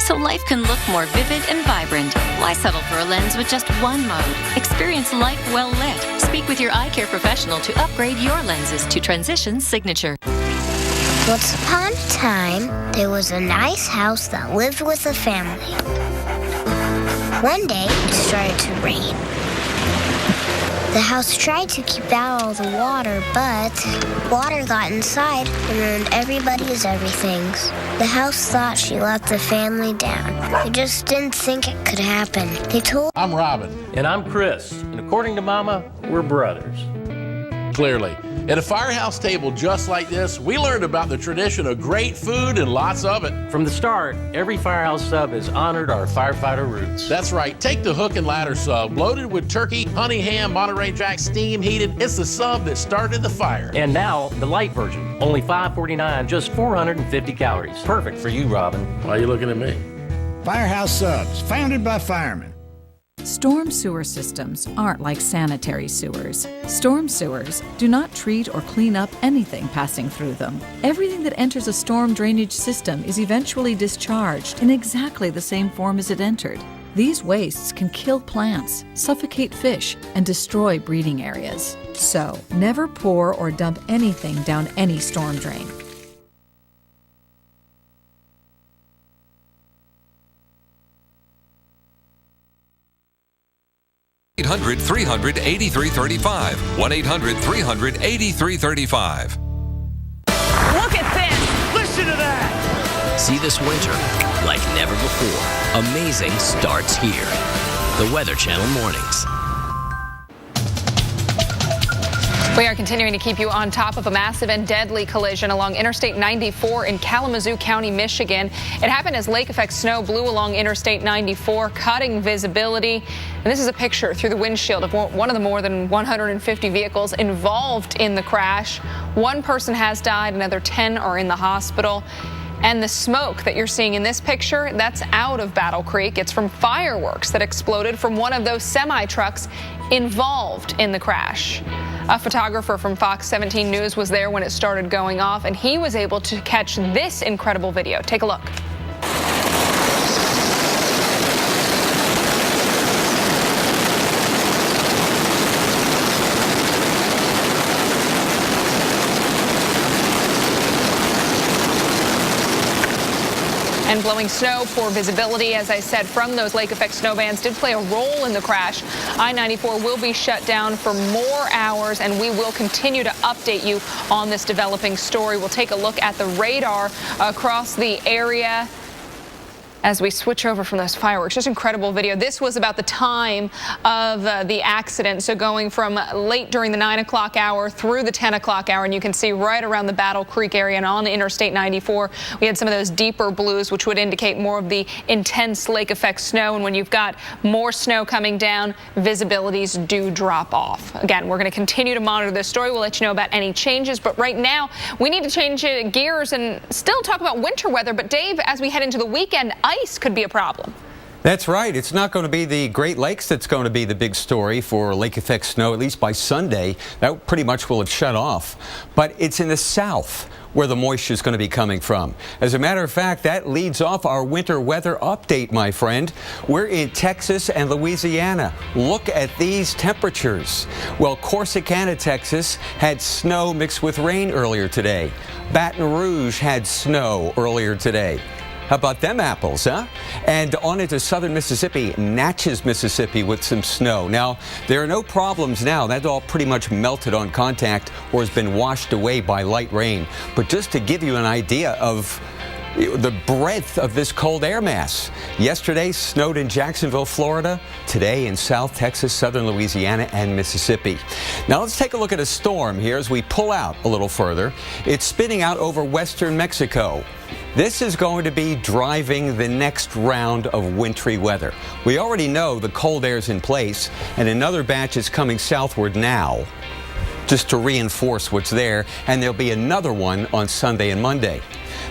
so life can look more vivid and vibrant. Why settle for a lens with just one mode? Experience life well lit. Speak with your eye care professional to upgrade your lenses to Transitions Signature. Once upon a time, there was a nice house that lived with a family. One day, it started to rain. The house tried to keep out all the water, but water got inside and ruined everybody's everythings. The house thought she let the family down. They just didn't think it could happen. They told... I'm Robin. And I'm Chris. And according to Mama, we're brothers. Clearly. At a firehouse table just like this, we learned about the tradition of great food and lots of it. From the start, every Firehouse sub has honored our firefighter roots. That's right. Take the hook and ladder sub, loaded with turkey, honey ham, Monterey Jack, steam heated. It's the sub that started the fire. And now, the light version. Only $5.49, just 450 calories. Perfect for you, Robin. Why are you looking at me? Firehouse Subs, founded by firemen. Storm sewer systems aren't like sanitary sewers. Storm sewers do not treat or clean up anything passing through them. Everything that enters a storm drainage system is eventually discharged in exactly the same form as it entered. These wastes can kill plants, suffocate fish, and destroy breeding areas. So, never pour or dump anything down any storm drain. (1-800-300-8335). 1-800-300-8335. Look at this! Listen to that! See this winter like never before. Amazing starts here. The Weather Channel Mornings. We are continuing to keep you on top of a massive and deadly collision along Interstate 94 in Kalamazoo County, Michigan. It happened as lake effect snow blew along Interstate 94, cutting visibility. And this is a picture through the windshield of one of the more than 150 vehicles involved in the crash. One person has died, another 10 are in the hospital. And the smoke that you're seeing in this picture, that's out of Battle Creek. It's from fireworks that exploded from one of those semi-trucks involved in the crash. A photographer from Fox 17 News was there when it started going off, and he was able to catch this incredible video. Take a look. And blowing snow, poor visibility, as I said, from those lake effect snow bands did play a role in the crash. I-94 will be shut down for more hours, and we will continue to update you on this developing story. We'll take a look at the radar across the area as we switch over from those fireworks. Just incredible video. This was about the time of the accident. So going from late during the 9 o'clock hour through the 10 o'clock hour, and you can see right around the Battle Creek area and on Interstate 94, we had some of those deeper blues, which would indicate more of the intense lake effect snow. And when you've got more snow coming down, visibilities do drop off. Again, we're going to continue to monitor this story. We'll let you know about any changes. But right now, we need to change gears and still talk about winter weather. But Dave, as we head into the weekend, ice could be a problem. That's right. It's not going to be the Great Lakes that's going to be the big story for lake effect snow, at least by Sunday. That pretty much will have shut off. But it's in the south where the moisture is going to be coming from. As a matter of fact, that leads off our winter weather update, my friend. We're in Texas and Louisiana. Look at these temperatures. Well, Corsicana, Texas had snow mixed with rain earlier today. Baton Rouge had snow earlier today. How about them apples, huh? And on into southern Mississippi, Natchez, Mississippi, with some snow. Now, there are no problems now. That's all pretty much melted on contact or has been washed away by light rain. But just to give you an idea of the breadth of this cold air mass. Yesterday snowed in Jacksonville, Florida. Today in South Texas, southern Louisiana, and Mississippi. Now let's take a look at a storm here as we pull out a little further. It's spinning out over western Mexico. This is going to be driving the next round of wintry weather. We already know the cold air's in place, and another batch is coming southward now, just to reinforce what's there, and there'll be another one on Sunday and Monday.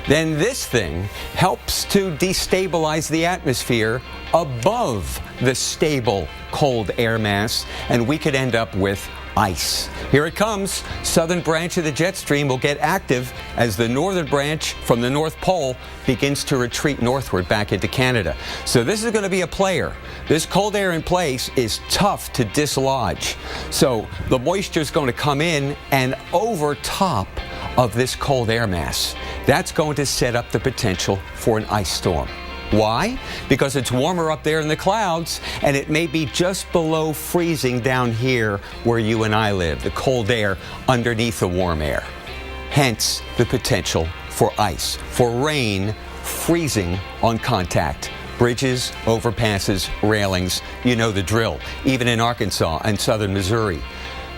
Then this thing helps to destabilize the atmosphere above the stable cold air mass, and we could end up with ice. Here it comes. Southern branch of the jet stream will get active as the northern branch from the North Pole begins to retreat northward back into Canada. So this is going to be a player. This cold air in place is tough to dislodge. So the moisture is going to come in and over top of this cold air mass. That's going to set up the potential for an ice storm. Why? Because it's warmer up there in the clouds, and it may be just below freezing down here where you and I live, the cold air underneath the warm air. Hence the potential for ice, for rain, freezing on contact. Bridges, overpasses, railings, you know the drill, even in Arkansas and southern Missouri.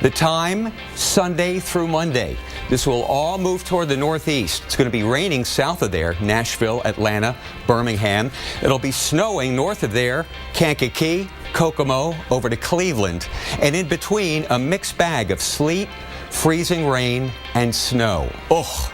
The time, Sunday through Monday. This will all move toward the northeast. It's going to be raining south of there, Nashville, Atlanta, Birmingham. It'll be snowing north of there, Kankakee, Kokomo, over to Cleveland. And in between, a mixed bag of sleet, freezing rain, and snow. Ugh.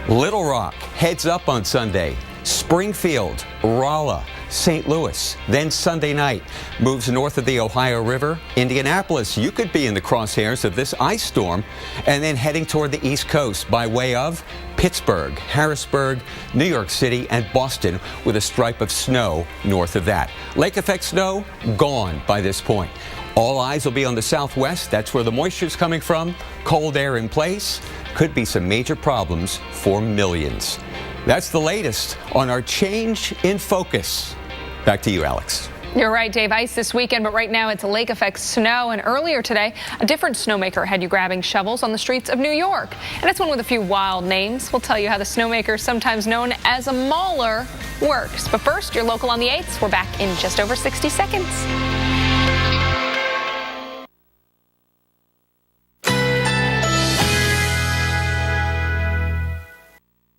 Little Rock heads up on Sunday. Springfield, Rolla, St. Louis. Then Sunday night moves north of the Ohio River. Indianapolis, you could be in the crosshairs of this ice storm, and then heading toward the East Coast by way of Pittsburgh, Harrisburg, New York City, and Boston, with a stripe of snow north of that. Lake effect snow gone by this point. All eyes will be on the southwest. That's where the moisture is coming from. Cold air in place. Could be some major problems for millions. That's the latest on our change in focus. Back to you, Alex. You're right, Dave. Ice this weekend, but right now it's a lake effect snow. And earlier today, a different snowmaker had you grabbing shovels on the streets of New York. And it's one with a few wild names. We'll tell you how the snowmaker, sometimes known as a mauler, works. But first, your local on the 8th. We're back in just over 60 seconds.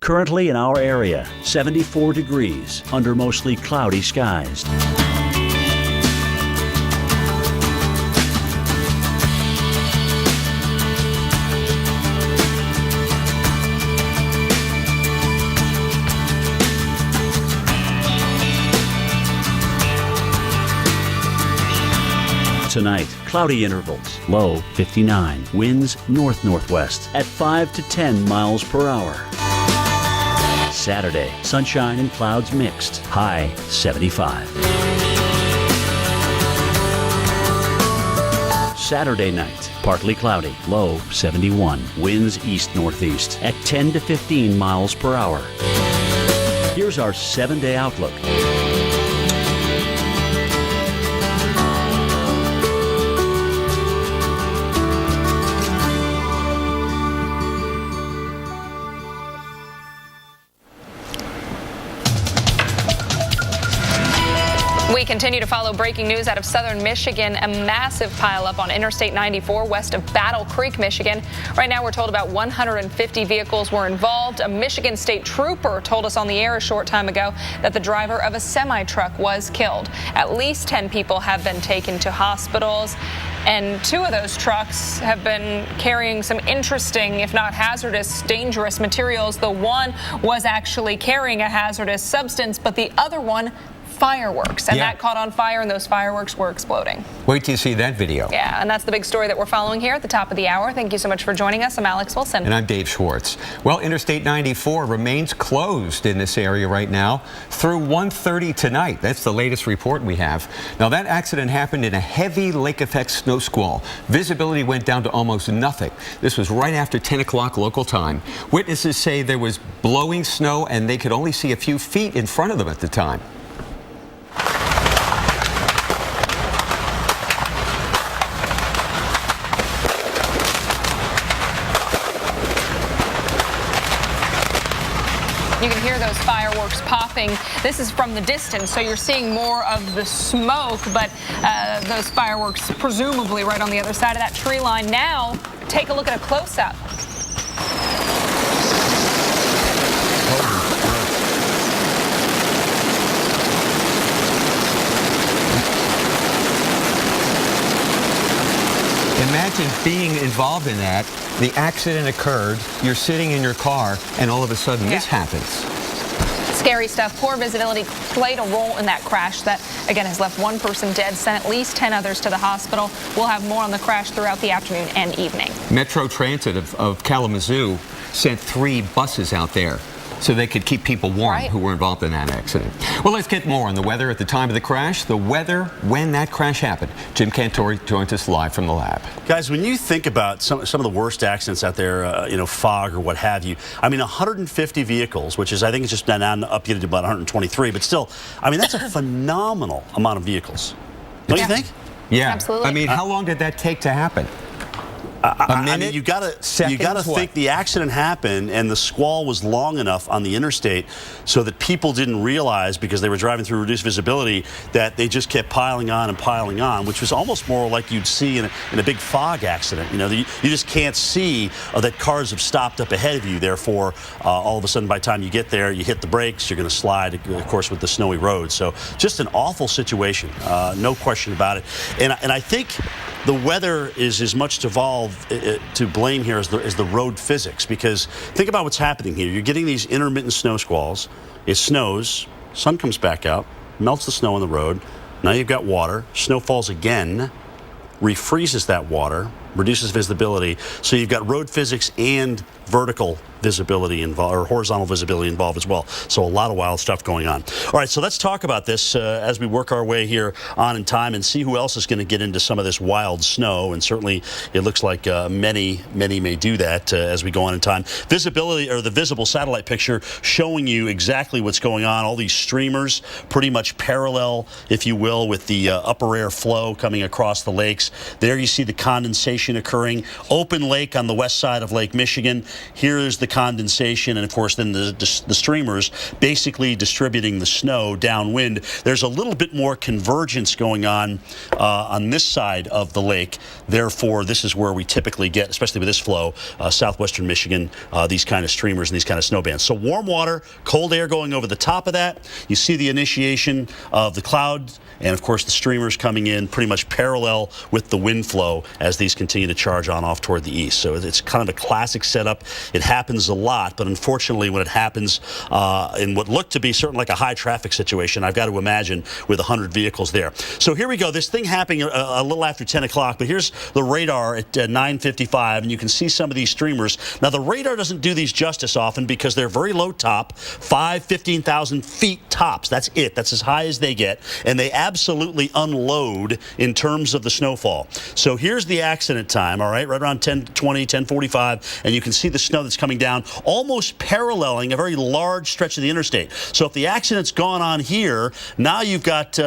Currently in our area, 74 degrees under mostly cloudy skies. Tonight, cloudy intervals, low 59, winds north-northwest at 5 to 10 miles per hour. Saturday, sunshine and clouds mixed, high 75. Saturday night, partly cloudy, low 71, winds east-northeast at 10 to 15 miles per hour. Here's our 7-day outlook. We continue to follow breaking news out of southern Michigan. A massive pileup on Interstate 94 west of Battle Creek, Michigan. Right now, we're told about 150 vehicles were involved. A Michigan state trooper told us on the air a short time ago that the driver of a semi-truck was killed. At least 10 people have been taken to hospitals. And 2 of those trucks have been carrying some interesting, if not hazardous, dangerous materials. The one was actually carrying a hazardous substance, but the other one, fireworks, and that caught on fire, and those fireworks were exploding. Wait till you see that video. Yeah, and that's the big story that we're following here at the top of the hour. Thank you so much for joining us. I'm Alex Wilson. And I'm Dave Schwartz. Well, Interstate 94 remains closed in this area right now through 1:30 tonight. That's the latest report we have. Now, that accident happened in a heavy lake effect snow squall. Visibility went down to almost nothing. This was right after 10 o'clock local time. Witnesses say there was blowing snow and they could only see a few feet in front of them at the time. You can hear those fireworks popping. This is from the distance, so you're seeing more of the smoke, but those fireworks presumably right on the other side of that tree line. Now, take a look at a close-up. Imagine being involved in that. The accident occurred, you're sitting in your car, and all of a sudden this happens. Scary stuff. Poor visibility played a role in that crash that, again, has left one person dead, sent at least 10 others to the hospital. We'll have more on the crash throughout the afternoon and evening. Metro Transit of Kalamazoo sent 3 buses out there so they could keep people warm who were involved in that accident. Well, let's get more on the weather at the time of the crash, the weather when that crash happened. Jim Cantori joins us live from the lab. Guys, when you think about some of the worst accidents out there, fog or what have you, I mean, 150 vehicles, which is, I think it's just now updated to about 123, but still, I mean, that's a phenomenal amount of vehicles. Don't you think? Yeah. Absolutely. I mean, how long did that take to happen? I mean, you got to think the accident happened and the squall was long enough on the interstate so that people didn't realize, because they were driving through reduced visibility, that they just kept piling on, which was almost more like you'd see in a big fog accident. You just can't see that cars have stopped up ahead of you. Therefore, all of a sudden, by the time you get there, you hit the brakes, you're going to slide, of course, with the snowy road. So just an awful situation, no question about it. And I think the weather is as much to blame here as the road physics, because think about what's happening here. You're getting these intermittent snow squalls. It snows, sun comes back out, melts the snow on the road. Now you've got water. Snow falls again, refreezes that water, reduces visibility. So you've got road physics and vertical visibility involved, or horizontal visibility involved as well. So a lot of wild stuff going on. All right, so let's talk about this as we work our way here on in time and see who else is going to get into some of this wild snow. And certainly it looks like many may do that as we go on in time. Visibility, or the visible satellite picture, showing you exactly what's going on. All these streamers pretty much parallel, if you will, with the upper air flow coming across the lakes. There you see the condensation occurring. Open lake on the west side of Lake Michigan. Here is the condensation, and of course then the streamers basically distributing the snow downwind. There's a little bit more convergence going on this side of the lake. Therefore, this is where we typically get, especially with this flow, southwestern Michigan, these kind of streamers and these kind of snow bands. So warm water, cold air going over the top of that. You see the initiation of the clouds, and of course the streamers coming in pretty much parallel with the wind flow as these continue to charge on off toward the east. So it's kind of a classic setup. It happens a lot, but unfortunately when it happens in what looked to be certainly like a high traffic situation, I've got to imagine with 100 vehicles there. So here we go. This thing happening a little after 10 o'clock, but here's the radar at 9:55, and you can see some of these streamers. Now the radar doesn't do these justice often because they're very low top, 15,000 feet tops. That's it. That's as high as they get, and they absolutely unload in terms of the snowfall. So here's the accident time, all right around 10:20, 10:45, and you can see the snow that's coming down, almost paralleling a very large stretch of the interstate. So if the accident's gone on here, now you've got,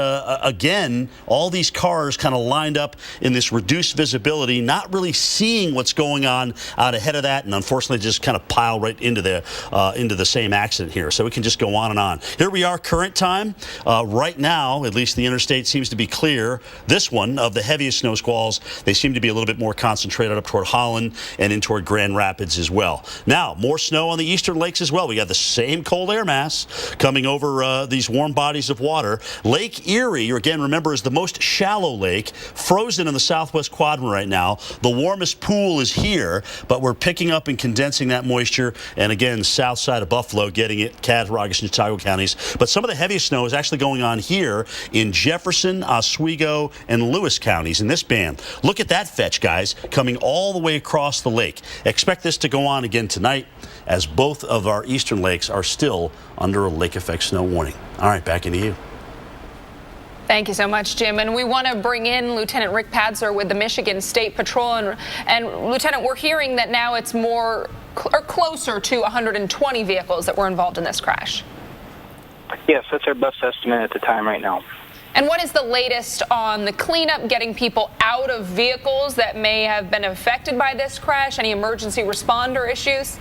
again, all these cars kind of lined up in this reduced visibility, not really seeing what's going on out ahead of that, and unfortunately just kind of pile right into the same accident here. So we can just go on and on. Here we are, current time. Right now, at least the interstate seems to be clear. This one, of the heaviest snow squalls, they seem to be a little bit more concentrated up toward Holland and in toward Grand Rapids as well. Now, more snow on the eastern lakes as well. We got the same cold air mass coming over these warm bodies of water. Lake Erie, again, remember, is the most shallow lake, frozen in the southwest quadrant right now. The warmest pool is here, but we're picking up and condensing that moisture, and again, south side of Buffalo getting it, Cattaraugus and Chicago counties. But some of the heaviest snow is actually going on here in Jefferson, Oswego, and Lewis counties in this band. Look at that fetch, guys, coming all the way across the lake. Expect this to go on again tonight, as both of our eastern lakes are still under a lake effect snow warning. All right, back into you. Thank you so much, Jim. And we want to bring in Lieutenant Rick Padzer with the Michigan State Patrol. And Lieutenant, we're hearing that now it's more or closer to 120 vehicles that were involved in this crash. Yes, that's our best estimate at the time right now. And what is the latest on the cleanup, getting people out of vehicles that may have been affected by this crash? Any emergency responder issues?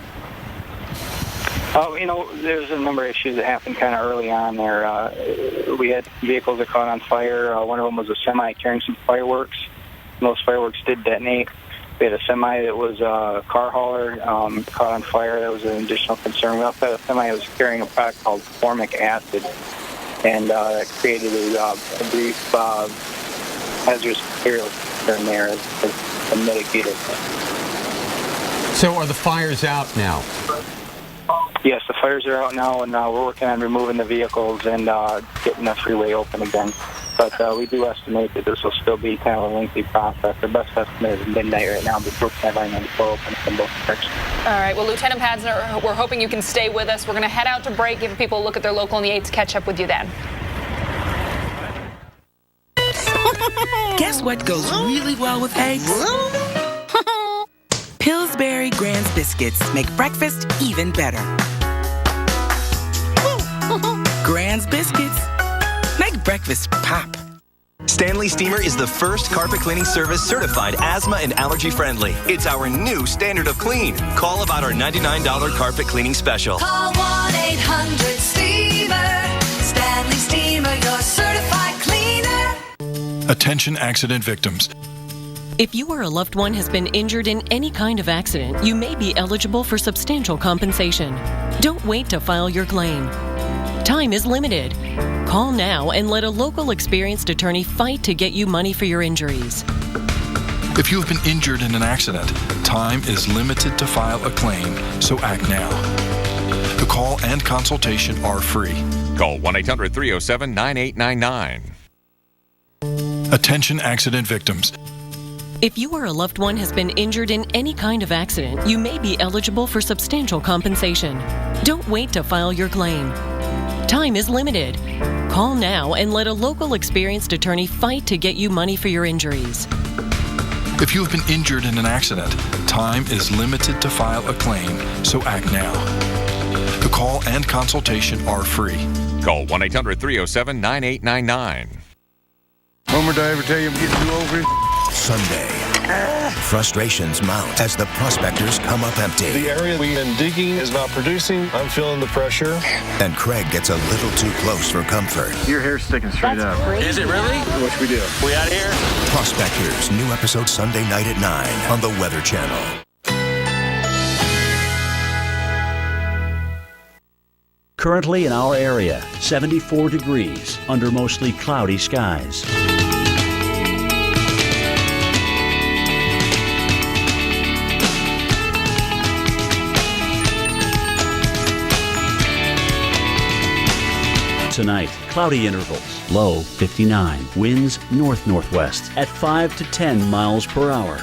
Oh, there's a number of issues that happened kind of early on there. We had vehicles that caught on fire. One of them was a semi carrying some fireworks. And those fireworks did detonate. We had a semi that was a car hauler, caught on fire. That was an additional concern. We also had a semi that was carrying a product called formic acid, and that created a brief hazardous material in there to mitigate it. So are the fires out now? Yes, the fires are out now, and we're working on removing the vehicles and getting the freeway open again. But we do estimate that this will still be kind of a lengthy process. The best estimate is midnight right now before we have I-94 open in both directions. All right. Well, Lieutenant Pazner, we're hoping you can stay with us. We're going to head out to break, give people a look at their local on the 8s, catch up with you then. Guess what goes really well with eggs? Pillsbury Grand's biscuits make breakfast even better. Grand's biscuits make breakfast pop. Stanley Steamer is the first carpet cleaning service certified asthma and allergy friendly. It's our new standard of clean. Call about our $99 carpet cleaning special. Call 1-800-STEAMER. Stanley Steamer, your certified cleaner. Attention accident victims. If you or a loved one has been injured in any kind of accident, you may be eligible for substantial compensation. Don't wait to file your claim. Time is limited. Call now and let a local experienced attorney fight to get you money for your injuries. If you have been injured in an accident, time is limited to file a claim, so act now. The call and consultation are free. Call 1-800-307-9899. Attention accident victims. If you or a loved one has been injured in any kind of accident, you may be eligible for substantial compensation. Don't wait to file your claim. Time is limited. Call now and let a local experienced attorney fight to get you money for your injuries. If you have been injured in an accident, time is limited to file a claim, so act now. The call and consultation are free. Call 1-800-307-9899. Homer, did I ever tell you I'm getting too over? Sunday. Frustrations mount as the prospectors come up empty. The area we've been digging is not producing. I'm feeling the pressure. And Craig gets a little too close for comfort. Your hair's sticking straight up. Crazy. Is it really? What should we do? We out of here? Prospectors, new episode Sunday night at 9 on the Weather Channel. Currently in our area, 74 degrees under mostly cloudy skies. Tonight, cloudy intervals, low 59, winds north-northwest at 5 to 10 miles per hour.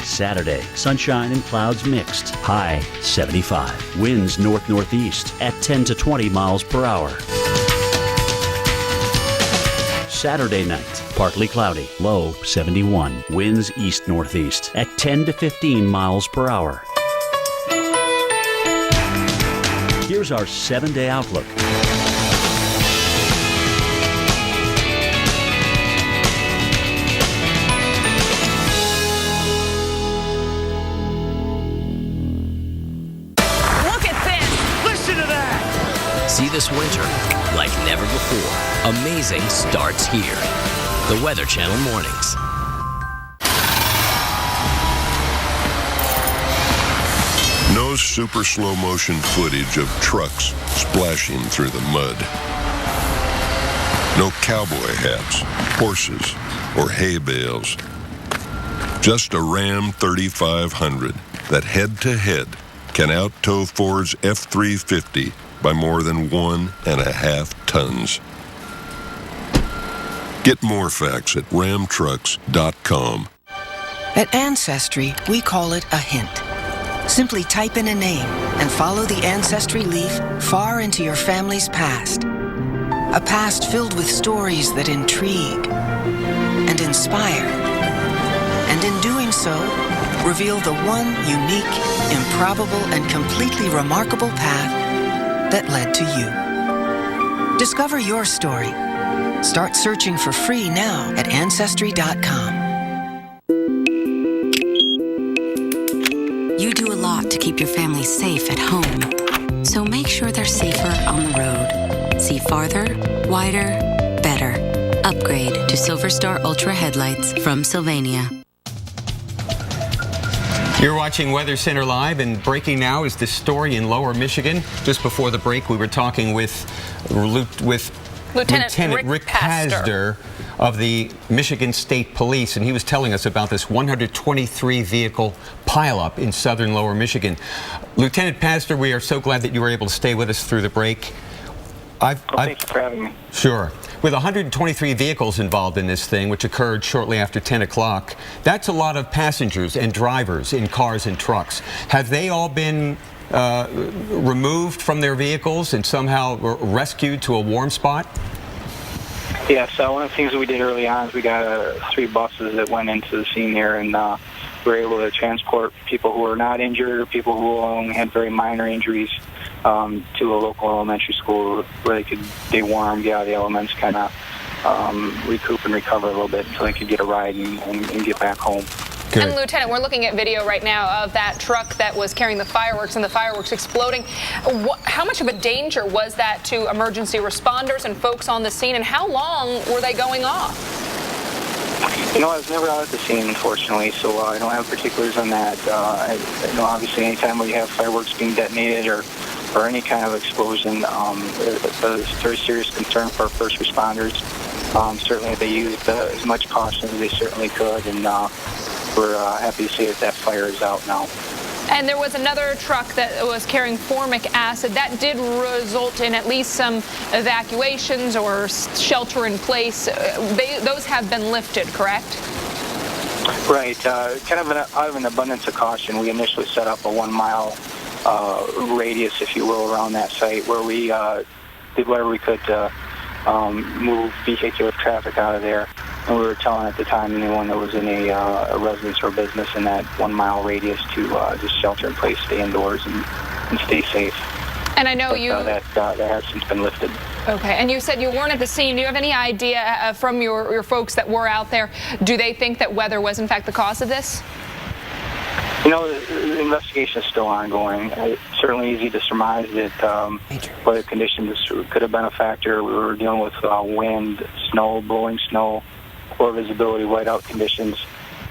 Saturday, sunshine and clouds mixed, high 75, winds north-northeast at 10 to 20 miles per hour. Saturday night, partly cloudy, low 71, winds east-northeast at 10 to 15 miles per hour. Here's our 7-day outlook. Look at this! Listen to that! See this winter like never before. Amazing starts here. The Weather Channel Mornings. No super slow motion footage of trucks splashing through the mud. No cowboy hats, horses, or hay bales. Just a Ram 3500 that head-to-head can out-tow Ford's F-350 by more than 1.5 tons. Get more facts at ramtrucks.com. At Ancestry, we call it a hint. Simply type in a name and follow the Ancestry leaf far into your family's past. A past filled with stories that intrigue and inspire. And in doing so, reveal the one unique, improbable, and completely remarkable path that led to you. Discover your story. Start searching for free now at Ancestry.com. You do a lot to keep your family safe at home. So make sure they're safer on the road. See farther, wider, better. Upgrade to Silver Star Ultra headlights from Sylvania. You're watching Weather Center Live, and breaking now is this story in Lower Michigan. Just before the break, we were talking with Lieutenant Rick Pazder of the Michigan State Police, and he was telling us about this 123 vehicle pileup in southern Lower Michigan. Lieutenant Pazder, we are so glad that you were able to stay with us through the break. Thanks for having me. Sure. With 123 vehicles involved in this thing, which occurred shortly after 10 o'clock, that's a lot of passengers and drivers in cars and trucks. Have they all been removed from their vehicles and somehow rescued to a warm spot? Yes, one of the things that we did early on is we got 3 buses that went into the scene here, and we were able to transport people who were not injured or people who only had very minor injuries to a local elementary school where they could stay warm, get out of the elements, kind of recoup and recover a little bit until they could get a ride and get back home. Good. And Lieutenant, we're looking at video right now of that truck that was carrying the fireworks and the fireworks exploding. How much of a danger was that to emergency responders and folks on the scene, and how long were they going off? You know, I was never out at the scene, unfortunately, so I don't have particulars on that. I know, obviously, anytime where you have fireworks being detonated or any kind of explosion, it's a very serious concern for our first responders. Certainly, they used as much caution as they certainly could, and we're happy to see that fire is out now. And there was another truck that was carrying formic acid. That did result in at least some evacuations or shelter in place. Those have been lifted, correct? Right. Kind of out of an abundance of caution, we initially set up a 1-mile radius, if you will, around that site where we did whatever we could to move vehicular traffic out of there. And we were telling at the time anyone that was in a residence or business in that 1-mile radius to just shelter in place, stay indoors, and stay safe. And I know that has since been lifted. Okay, and you said you weren't at the scene. Do you have any idea from your folks that were out there, do they think that weather was in fact the cause of this? You know, the investigation is still ongoing. It's certainly easy to surmise that weather conditions could have been a factor. We were dealing with wind, snow, blowing snow, poor visibility, whiteout conditions,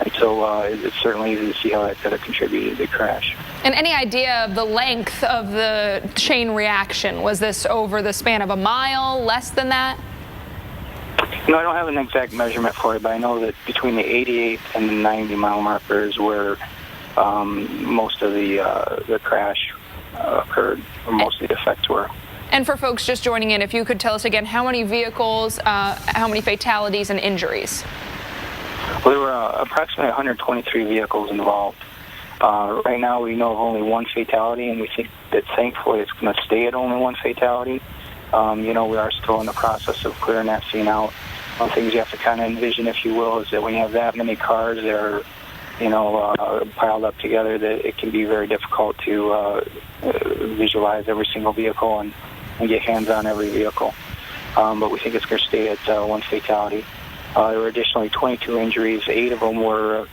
and so it's certainly easy to see how that could have contributed to the crash. And any idea of the length of the chain reaction? Was this over the span of a mile, less than that? No, I don't have an exact measurement for it, but I know that between the 88 and the 90-mile marker is where most of the crash occurred, or most of the effects were. And for folks just joining in, if you could tell us again, how many vehicles, how many fatalities and injuries? Well, there were approximately 123 vehicles involved. Right now we know of only 1 fatality, and we think that thankfully it's going to stay at only 1 fatality. You know, we are still in the process of clearing that scene out. One of the things you have to kind of envision, if you will, is that when you have that many cars that are, you know, piled up together, that it can be very difficult to visualize every single vehicle and get hands on every vehicle. But we think it's going to stay at 1 fatality. There were additionally 22 injuries. 8 of them were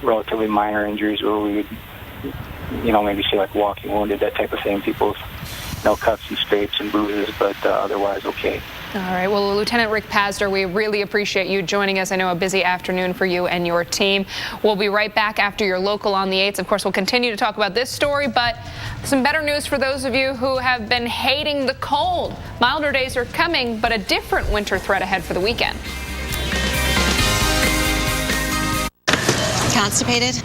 relatively minor injuries where we would, you know, maybe say like walking wounded, that type of thing. People with no cuts and scrapes and bruises, but otherwise okay. All right. Well, Lieutenant Rick Pazder, we really appreciate you joining us. I know a busy afternoon for you and your team. We'll be right back after your local on the 8th. Of course, we'll continue to talk about this story, but some better news for those of you who have been hating the cold. Milder days are coming, but a different winter threat ahead for the weekend. Constipated?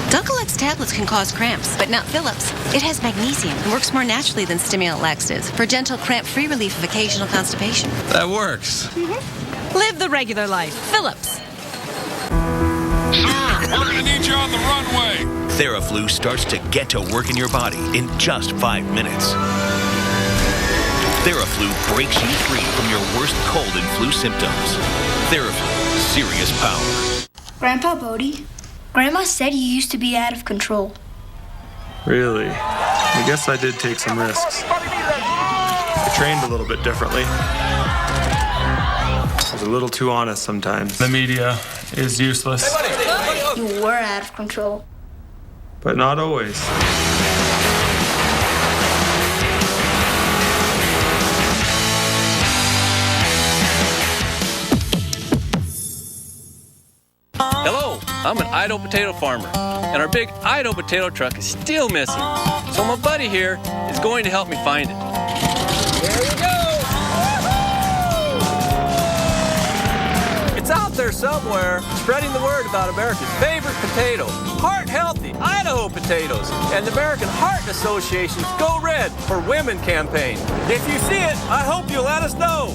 Dulcolax tablets can cause cramps, but not Phillips. It has magnesium and works more naturally than stimulant laxatives for gentle, cramp-free relief of occasional constipation. That works. Live the regular life. Phillips. Sir, we're going to need you on the runway. TheraFlu starts to get to work in your body in just 5 minutes. TheraFlu breaks you free from your worst cold and flu symptoms. TheraFlu, serious power. Grandpa Bodie, Grandma said you used to be out of control. Really? I guess I did take some risks. I trained a little bit differently. I was a little too honest sometimes. The media is useless. You were out of control. But not always. Hello, I'm an Idaho potato farmer, and our big Idaho potato truck is still missing. So my buddy here is going to help me find it. There we go! It's out there somewhere, spreading the word about America's favorite potato, heart-healthy Idaho potatoes, and the American Heart Association's Go Red for Women campaign. If you see it, I hope you'll let us know.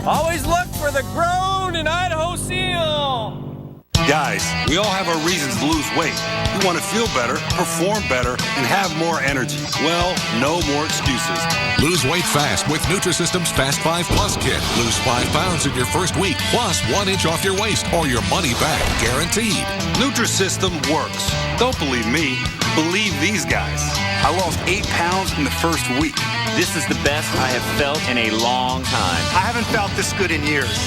Always look for the Grown in Idaho seal. Guys, we all have our reasons to lose weight. We want to feel better, perform better, and have more energy. Well, no more excuses. Lose weight fast with Nutrisystem's Fast 5 Plus Kit. Lose 5 pounds in your first week, plus 1 inch off your waist, or your money back, guaranteed. Nutrisystem works. Don't believe me. Believe these guys. I lost 8 pounds in the first week. This is the best I have felt in a long time. I haven't felt this good in years.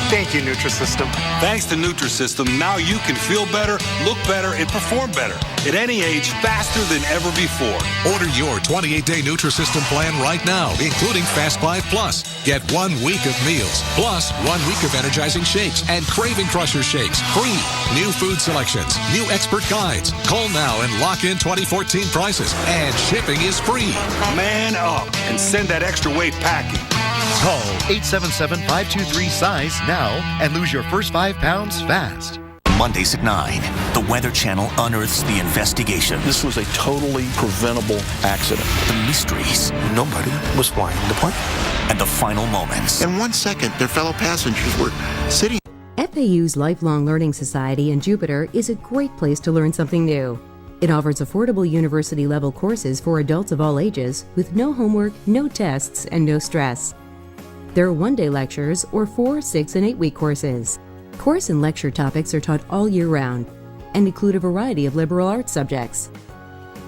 Thank you, Nutrisystem. Thanks to Nutrisystem, now you can feel better, look better, and perform better at any age faster than ever before. Order your 28-day Nutrisystem plan right now, including Fast 5 Plus. Get 1 week of meals, plus 1 week of energizing shakes and Craving Crusher shakes free. New food selections, new expert guides. Call now and lock in 2014 prices, and shipping is free. Man up and send that extra weight packing. Call 877-523-SIZE now and lose your first 5 pounds fast. Mondays at 9, the Weather Channel unearths the investigation. This was a totally preventable accident. The mysteries. Nobody was flying the plane. And the final moments. In 1 second, their fellow passengers were sitting. FAU's Lifelong Learning Society in Jupiter is a great place to learn something new. It offers affordable university-level courses for adults of all ages with no homework, no tests, and no stress. There are one-day lectures or 4, 6, and 8-week courses. Course and lecture topics are taught all year round and include a variety of liberal arts subjects.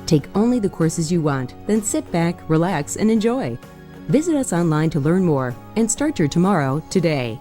Take only the courses you want, then sit back, relax, and enjoy. Visit us online to learn more and start your tomorrow today.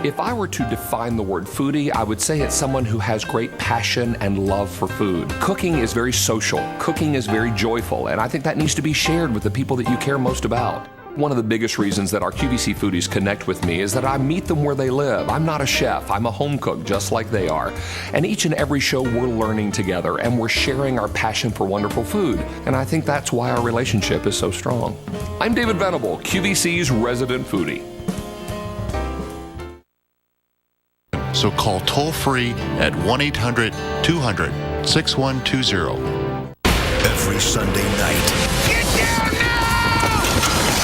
If I were to define the word foodie, I would say it's someone who has great passion and love for food. Cooking is very social. Cooking is very joyful, and I think that needs to be shared with the people that you care most about. One of the biggest reasons that our QVC foodies connect with me is that I meet them where they live. I'm not a chef, I'm a home cook just like they are. And each and every show we're learning together and we're sharing our passion for wonderful food. And I think that's why our relationship is so strong. I'm David Venable, QVC's resident foodie. So call toll-free at 1-800-200-6120. Every Sunday night. Get down now!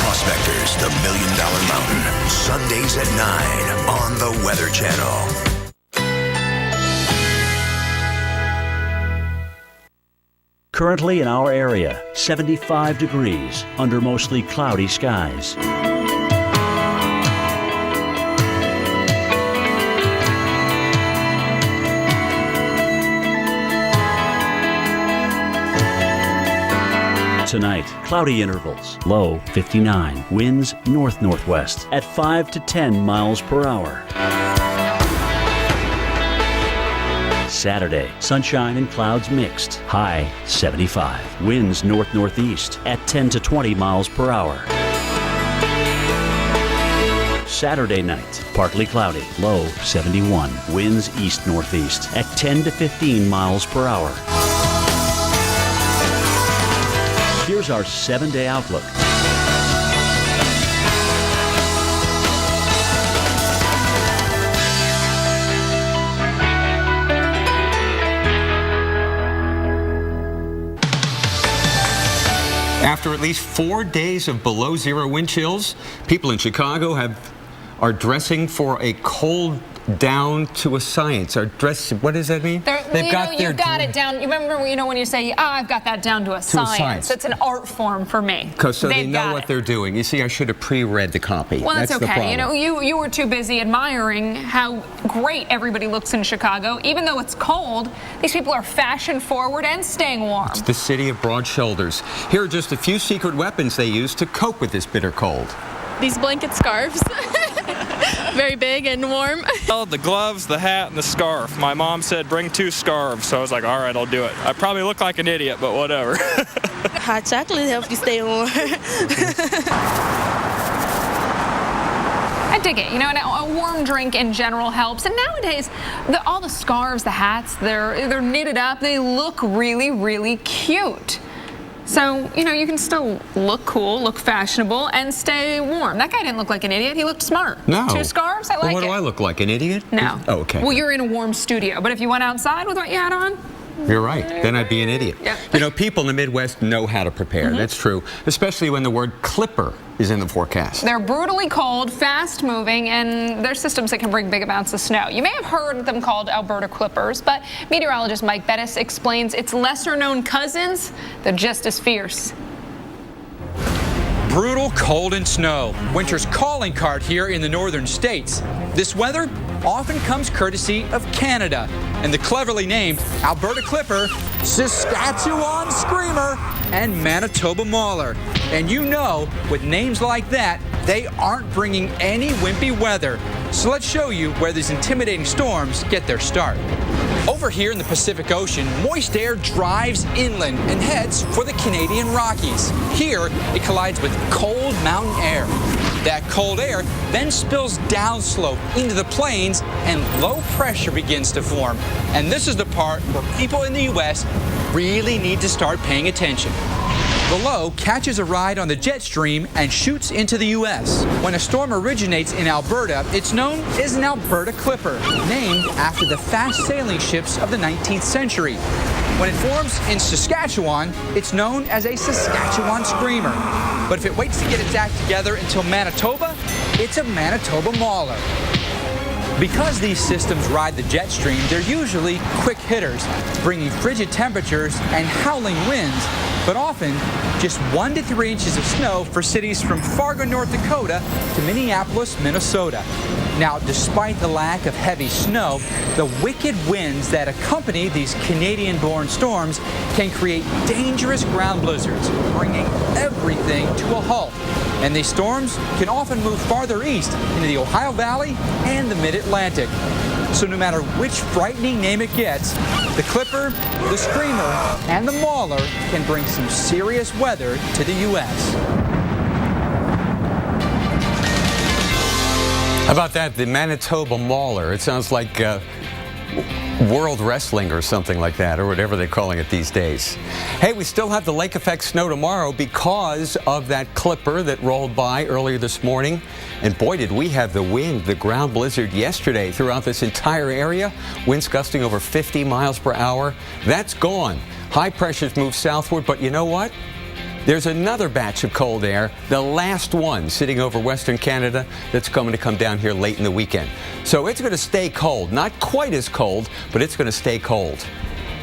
Prospectors, the $1 Million Mountain. Sundays at 9 on the Weather Channel. Currently in our area, 75 degrees under mostly cloudy skies. Tonight, cloudy intervals, low 59, winds north-northwest at 5 to 10 miles per hour. Saturday, sunshine and clouds mixed, high 75, winds north-northeast at 10 to 20 miles per hour. Saturday night, partly cloudy, low 71, winds east-northeast at 10 to 15 miles per hour. Here's our 7-day outlook. After at least 4 days of below zero wind chills, people in Chicago are dressing for a cold down to a science. What does that mean? You've got it down. You remember, when you say, I've got that down to a science. It's an art form for me. So they know what they're doing. You see, I should have pre-read the copy. Well, that's okay. The You were too busy admiring how great everybody looks in Chicago. Even though it's cold, these people are fashion forward and staying warm. It's the city of broad shoulders. Here are just a few secret weapons they use to cope with this bitter cold. These blanket scarves. Very big and warm. Well, the gloves, the hat, and the scarf. My mom said bring 2 scarves, so I was like, all right, I'll do it. I probably look like an idiot, but whatever. Hot chocolate helps you stay warm. I dig it. And a warm drink in general helps. And nowadays, all the scarves, the hats, they're knitted up. They look really, really cute. So, you know, you can still look cool, look fashionable, and stay warm. That guy didn't look like an idiot. He looked smart. No. 2 scarves, I like Well, what it. do I look like, an idiot? No. Oh, okay. Well, you're in a warm studio, but if you went outside with what you had on, You're right. Then I'd be an idiot. Yeah. You know, people in the Midwest know how to prepare. That's true, especially when the word clipper is in the forecast. they're brutally cold, fast-moving, and they're systems that can bring big amounts of snow. You may have heard them called Alberta Clippers, but meteorologist Mike Bettis explains its lesser-known cousins. They're just as fierce. Brutal cold and snow, winter's calling card here in the northern states. This weather often comes courtesy of Canada and the cleverly named Alberta Clipper, Saskatchewan Screamer, and Manitoba Mauler. And you know, with names like that, they aren't bringing any wimpy weather. So let's show you where these intimidating storms get their start. Over here in the Pacific Ocean, moist air drives inland and heads for the Canadian Rockies. Here, it collides with cold mountain air. That cold air then spills downslope into the plains and low pressure begins to form. And this is the part where people in the U.S. really need to start paying attention. The low catches a ride on the jet stream and shoots into the U.S. When a storm originates in Alberta, it's known as an Alberta Clipper, named after the fast sailing ships of the 19th century. When it forms in Saskatchewan, it's known as a Saskatchewan Screamer. But if it waits to get its act together until Manitoba, it's a Manitoba Mauler. Because these systems ride the jet stream, they're usually quick hitters, bringing frigid temperatures and howling winds, but often just 1 to 3 inches of snow for cities from Fargo, North Dakota to Minneapolis, Minnesota. Now, despite the lack of heavy snow, the wicked winds that accompany these Canadian-born storms can create dangerous ground blizzards, bringing everything to a halt. And these storms can often move farther east into the Ohio Valley and the Mid-Atlantic. So no matter which frightening name it gets, the Clipper, the Screamer, and the Mauler can bring some serious weather to the U.S. How about that? The Manitoba Mauler. It sounds like World Wrestling or something like that, or whatever they're calling it these days. Hey, we still have the lake effect snow tomorrow because of that Clipper that rolled by earlier this morning. And boy, did we have the wind, the ground blizzard yesterday throughout this entire area. Winds gusting over 50 miles per hour. That's gone. High pressures move southward, but you know what? There's another batch of cold air, the last one sitting over western Canada, that's going to come down here late in the weekend. So it's going to stay cold. Not quite as cold, but it's going to stay cold.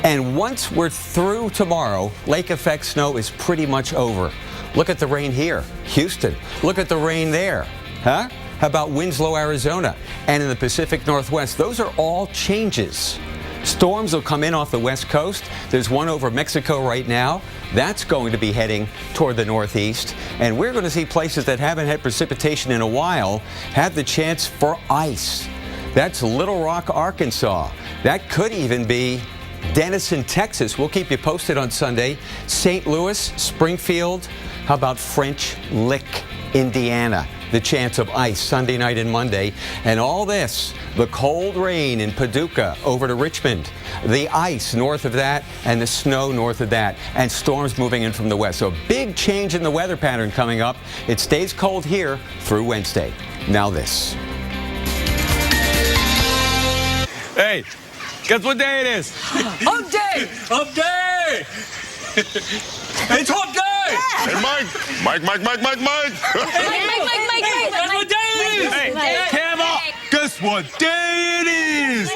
And once we're through tomorrow, lake effect snow is pretty much over. Look at the rain here, Houston. Look at the rain there, huh? How about Winslow, Arizona, and in the Pacific Northwest? Those are all changes. Storms will come in off the west coast. There's one over Mexico right now. That's going to be heading toward the northeast. And we're going to see places that haven't had precipitation in a while have the chance for ice. That's Little Rock, Arkansas. That could even be Denison, Texas. We'll keep you posted on Sunday. St. Louis, Springfield. How about French Lick, Indiana? The chance of ice Sunday night and Monday. And all this, the cold rain in Paducah over to Richmond, the ice north of that, and the snow north of that, and storms moving in from the west. So big change in the weather pattern coming up. It stays cold here through Wednesday. Now this. Hey, guess what day it is? Hump day! Hump day! It's hump day! Hey, Mike! Mike! Guess what day it is? Hey, Camel, guess what day it is?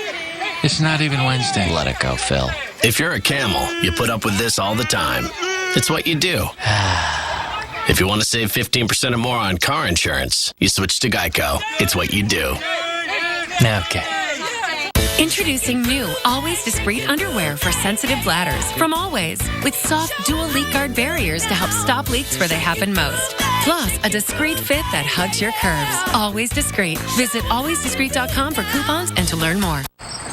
It's not even Wednesday. Let it go, Phil. If you're a camel, you put up with this all the time. It's what you do. If you want to save 15% or more on car insurance, you switch to Geico. It's what you do. Okay. Introducing new Always Discreet underwear for sensitive bladders from Always, with soft dual leak guard barriers to help stop leaks where they happen most. Plus, a discreet fit that hugs your curves. Always Discreet. Visit alwaysdiscreet.com for coupons and to learn more.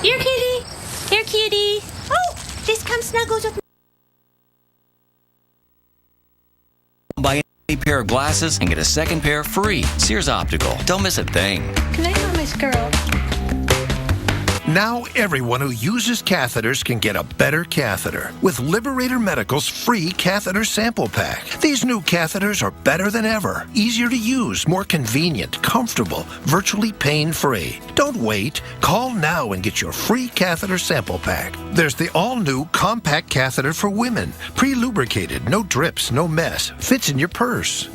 Here, kitty. Here, kitty. Oh, this come snuggles with me. Buy any pair of glasses and get a second pair free. Sears Optical. Don't miss a thing. Can I have my squirrel? Now everyone who uses catheters can get a better catheter with Liberator Medical's free catheter sample pack. These new catheters are better than ever, easier to use, more convenient, comfortable, virtually pain-free. Don't wait. Call now and get your free catheter sample pack. There's the all-new compact catheter for women, pre-lubricated, no drips, no mess, fits in your purse.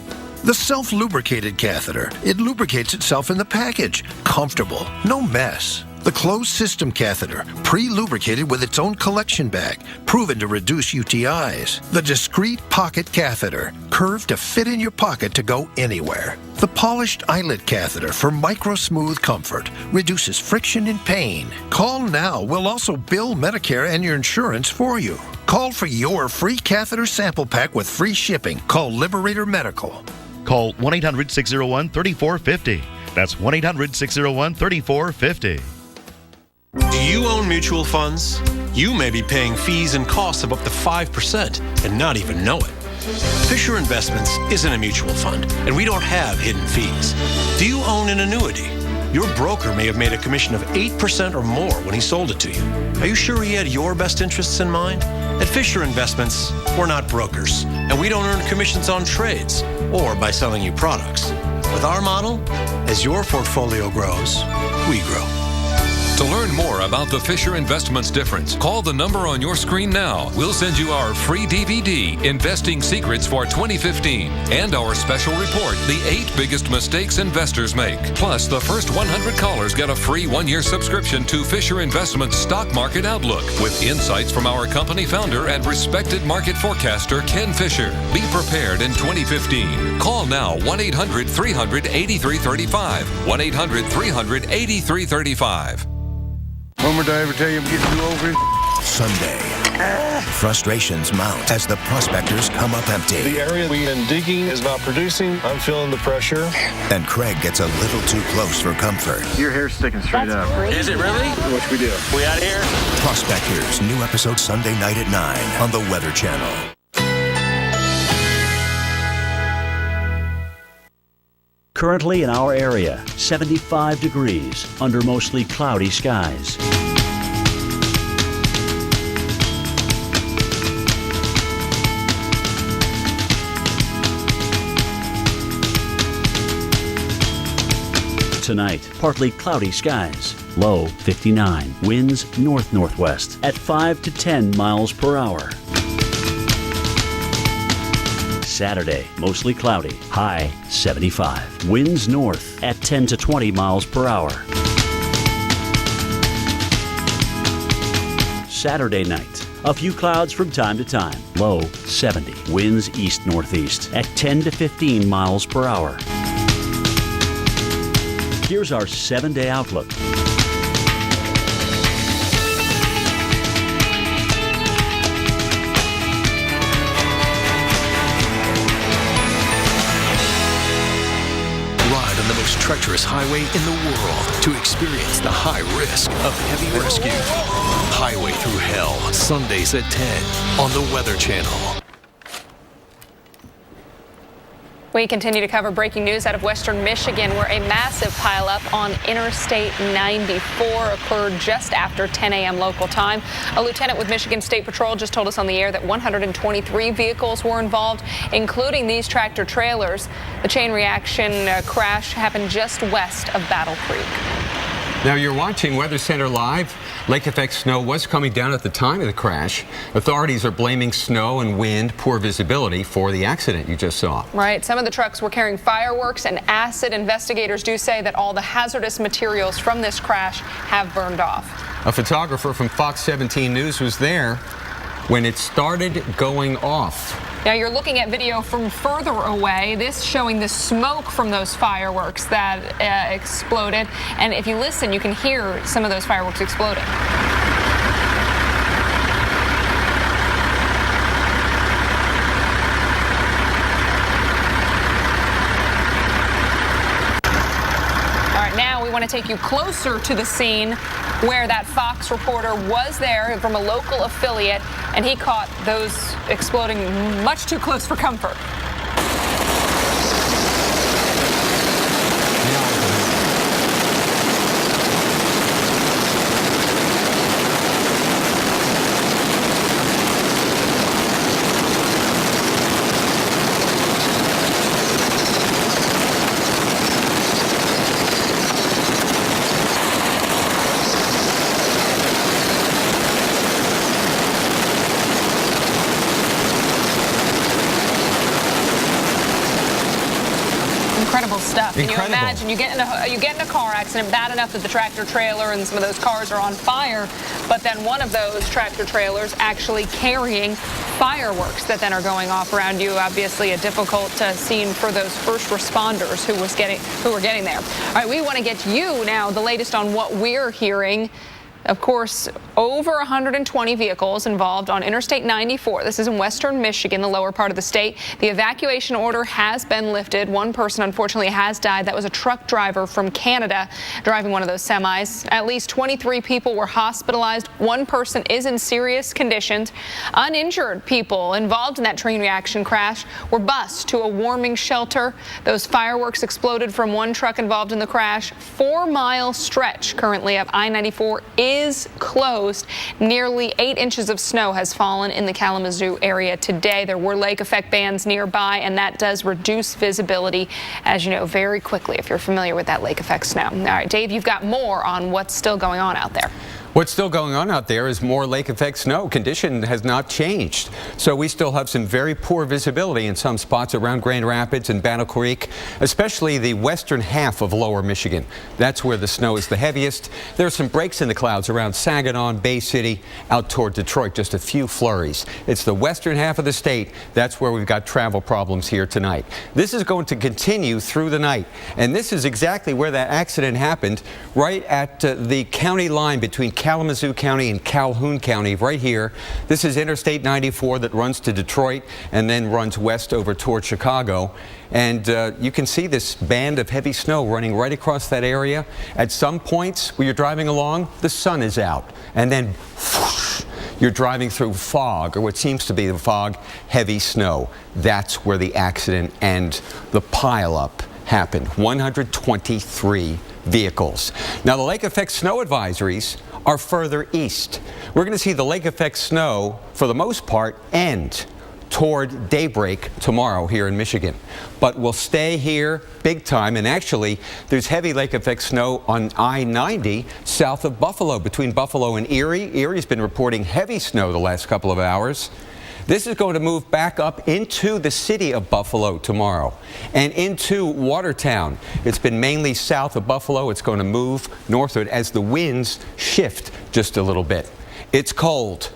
The self-lubricated catheter, it lubricates itself in the package, comfortable, no mess. The closed system catheter, pre-lubricated with its own collection bag, proven to reduce UTIs. The discreet pocket catheter, curved to fit in your pocket to go anywhere. The polished eyelet catheter for micro-smooth comfort, reduces friction and pain. Call now. We'll also bill Medicare and your insurance for you. Call for your free catheter sample pack with free shipping. Call Liberator Medical. Call 1-800-601-3450. That's 1-800-601-3450. Do you own mutual funds? You may be paying fees and costs of up to 5% and not even know it. Fisher Investments isn't a mutual fund, and we don't have hidden fees. Do you own an annuity? Your broker may have made a commission of 8% or more when he sold it to you. Are you sure he had your best interests in mind? At Fisher Investments, we're not brokers, and we don't earn commissions on trades or by selling you products. With our model, as your portfolio grows, we grow. To learn more about the Fisher Investments difference, call the number on your screen now. We'll send you our free DVD, Investing Secrets for 2015, and our special report, The 8 Biggest Mistakes Investors Make. Plus, the first 100 callers get a free 1-year subscription to Fisher Investments Stock Market Outlook with insights from our company founder and respected market forecaster, Ken Fisher. Be prepared in 2015. Call now, 1-800-300-8335. 1-800-300-8335. Homer, did I ever tell you I'm getting you over? Sunday. Frustrations mount as the prospectors come up empty. The area we've been digging is not producing. I'm feeling the pressure. And Craig gets a little too close for comfort. Your hair's sticking straight up. Is it really? What should we do? We out here? Prospectors, new episode Sunday night at 9 on the Weather Channel. Currently in our area, 75 degrees under mostly cloudy skies. Tonight, partly cloudy skies, low 59, winds north-northwest at 5 to 10 miles per hour. Saturday, mostly cloudy, high 75. Winds north at 10 to 20 miles per hour. Saturday night, a few clouds from time to time, low 70. Winds east-northeast at 10 to 15 miles per hour. Here's our 7-day outlook. Treacherous highway in the world to experience the high risk of heavy rescue. Highway Through Hell, Sundays at 10 on the Weather Channel. We continue to cover breaking news out of western Michigan, where a massive pileup on Interstate 94 occurred just after 10 a.m. local time. A lieutenant with Michigan State Patrol just told us on the air that 123 vehicles were involved, including these tractor trailers. The chain reaction crash happened just west of Battle Creek. Now you're watching Weather Center Live. Lake effect snow was coming down at the time of the crash. Authorities are blaming snow and wind, poor visibility for the accident you just saw. Right. Some of the trucks were carrying fireworks and acid. Investigators do say that all the hazardous materials from this crash have burned off. A photographer from Fox 17 News was there when it started going off. Now you're looking at video from further away, this showing the smoke from those fireworks that exploded. And if you listen, you can hear some of those fireworks exploding. All right, now we want to take you closer to the scene where that Fox reporter was there from a local affiliate, and he caught those exploding much too close for comfort. Incredible stuff. Incredible. Can you imagine you get in a car accident, bad enough that the tractor trailer and some of those cars are on fire, but then one of those tractor trailers actually carrying fireworks that then are going off around you. Obviously a difficult scene for those first responders who were getting there. All right, we want to get to you now the latest on what we're hearing. Of course, over 120 vehicles involved on Interstate 94. This is in western Michigan, the lower part of the state. The evacuation order has been lifted. One person, unfortunately, has died. That was a truck driver from Canada driving one of those semis. At least 23 people were hospitalized. One person is in serious conditions. Uninjured people involved in that train reaction crash were bused to a warming shelter. Those fireworks exploded from one truck involved in the crash. 4-mile stretch currently of I-94 is closed. Nearly 8 inches of snow has fallen in the Kalamazoo area today. There were lake effect bands nearby, and that does reduce visibility, as you know, very quickly if you're familiar with that lake effect snow. All right, Dave, you've got more on what's still going on out there. What's still going on out there is more lake effect snow. Condition has not changed. So we still have some very poor visibility in some spots around Grand Rapids and Battle Creek, especially the western half of lower Michigan. That's where the snow is the heaviest. There are some breaks in the clouds around Saginaw, Bay City, out toward Detroit, just a few flurries. It's the western half of the state. That's where we've got travel problems here tonight. This is going to continue through the night. And this is exactly where that accident happened, right at the county line between Kalamazoo County and Calhoun County, right here. This is Interstate 94 that runs to Detroit and then runs west over toward Chicago. And you can see this band of heavy snow running right across that area. At some points where you're driving along, the sun is out. And then whoosh, you're driving through fog, or what seems to be the fog, heavy snow. That's where the accident and the pileup happened. 123 vehicles. Now, the lake effect snow advisories are further east. We're going to see the lake effect snow, for the most part, end toward daybreak tomorrow here in Michigan. But we'll stay here big time, and actually there's heavy lake effect snow on I-90 south of Buffalo, between Buffalo and Erie. Erie's been reporting heavy snow the last couple of hours. This is going to move back up into the city of Buffalo tomorrow and into Watertown. It's been mainly south of Buffalo. It's going to move northward as the winds shift just a little bit. It's cold.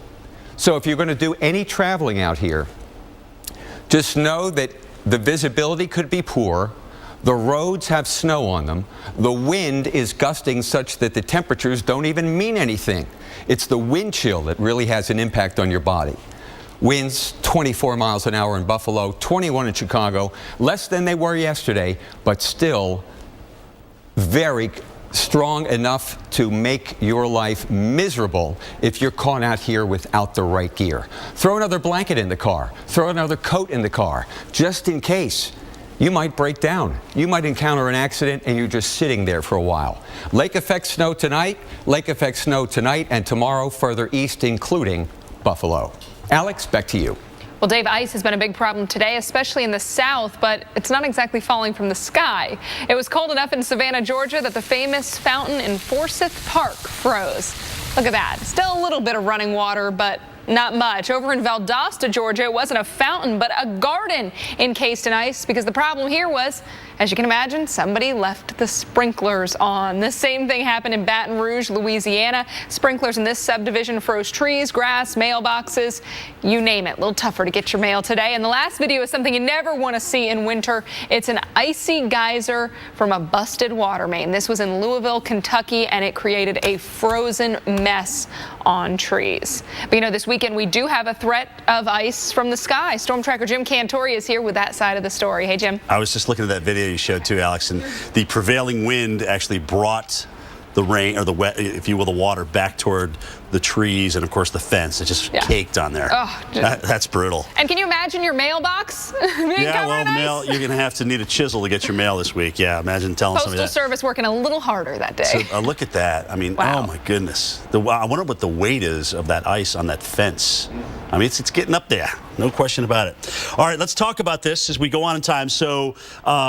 So if you're going to do any traveling out here, just know that the visibility could be poor. The roads have snow on them. The wind is gusting such that the temperatures don't even mean anything. It's the wind chill that really has an impact on your body. Winds 24 miles an hour in Buffalo, 21 in Chicago, less than they were yesterday, but still very strong enough to make your life miserable if you're caught out here without the right gear. Throw another blanket in the car. Throw another coat in the car, just in case. You might break down. You might encounter an accident and you're just sitting there for a while. Lake effect snow tonight, and tomorrow further east, including Buffalo. Alex, back to you. Well, Dave, ice has been a big problem today, especially in the south, but it's not exactly falling from the sky. It was cold enough in Savannah, Georgia, that the famous fountain in Forsyth Park froze. Look at that. Still a little bit of running water, but not much. Over in Valdosta, Georgia, it wasn't a fountain, but a garden encased in ice, because the problem here was, as you can imagine, somebody left the sprinklers on. The same thing happened in Baton Rouge, Louisiana. Sprinklers in this subdivision froze trees, grass, mailboxes, you name it. A little tougher to get your mail today. And the last video is something you never want to see in winter. It's an icy geyser from a busted water main. This was in Louisville, Kentucky, and it created a frozen mess on trees. But you know, this weekend we do have a threat of ice from the sky. Storm tracker Jim Cantori is here with that side of the story. Hey, Jim. I was just looking at that video you showed too, Alex, and the prevailing wind actually brought the rain, or the wet, if you will, the water back toward the trees and, of course, the fence. It just caked on there. Oh, that's brutal. And can you imagine your mailbox being covered in ice? Mail, you're going to have to need a chisel to get your mail this week. Yeah, imagine telling somebody that. Postal Service working a little harder that day. So look at that. I mean, wow. Oh, my goodness. I wonder what the weight is of that ice on that fence. I mean, it's getting up there. No question about it. All right, let's talk about this as we go on in time. So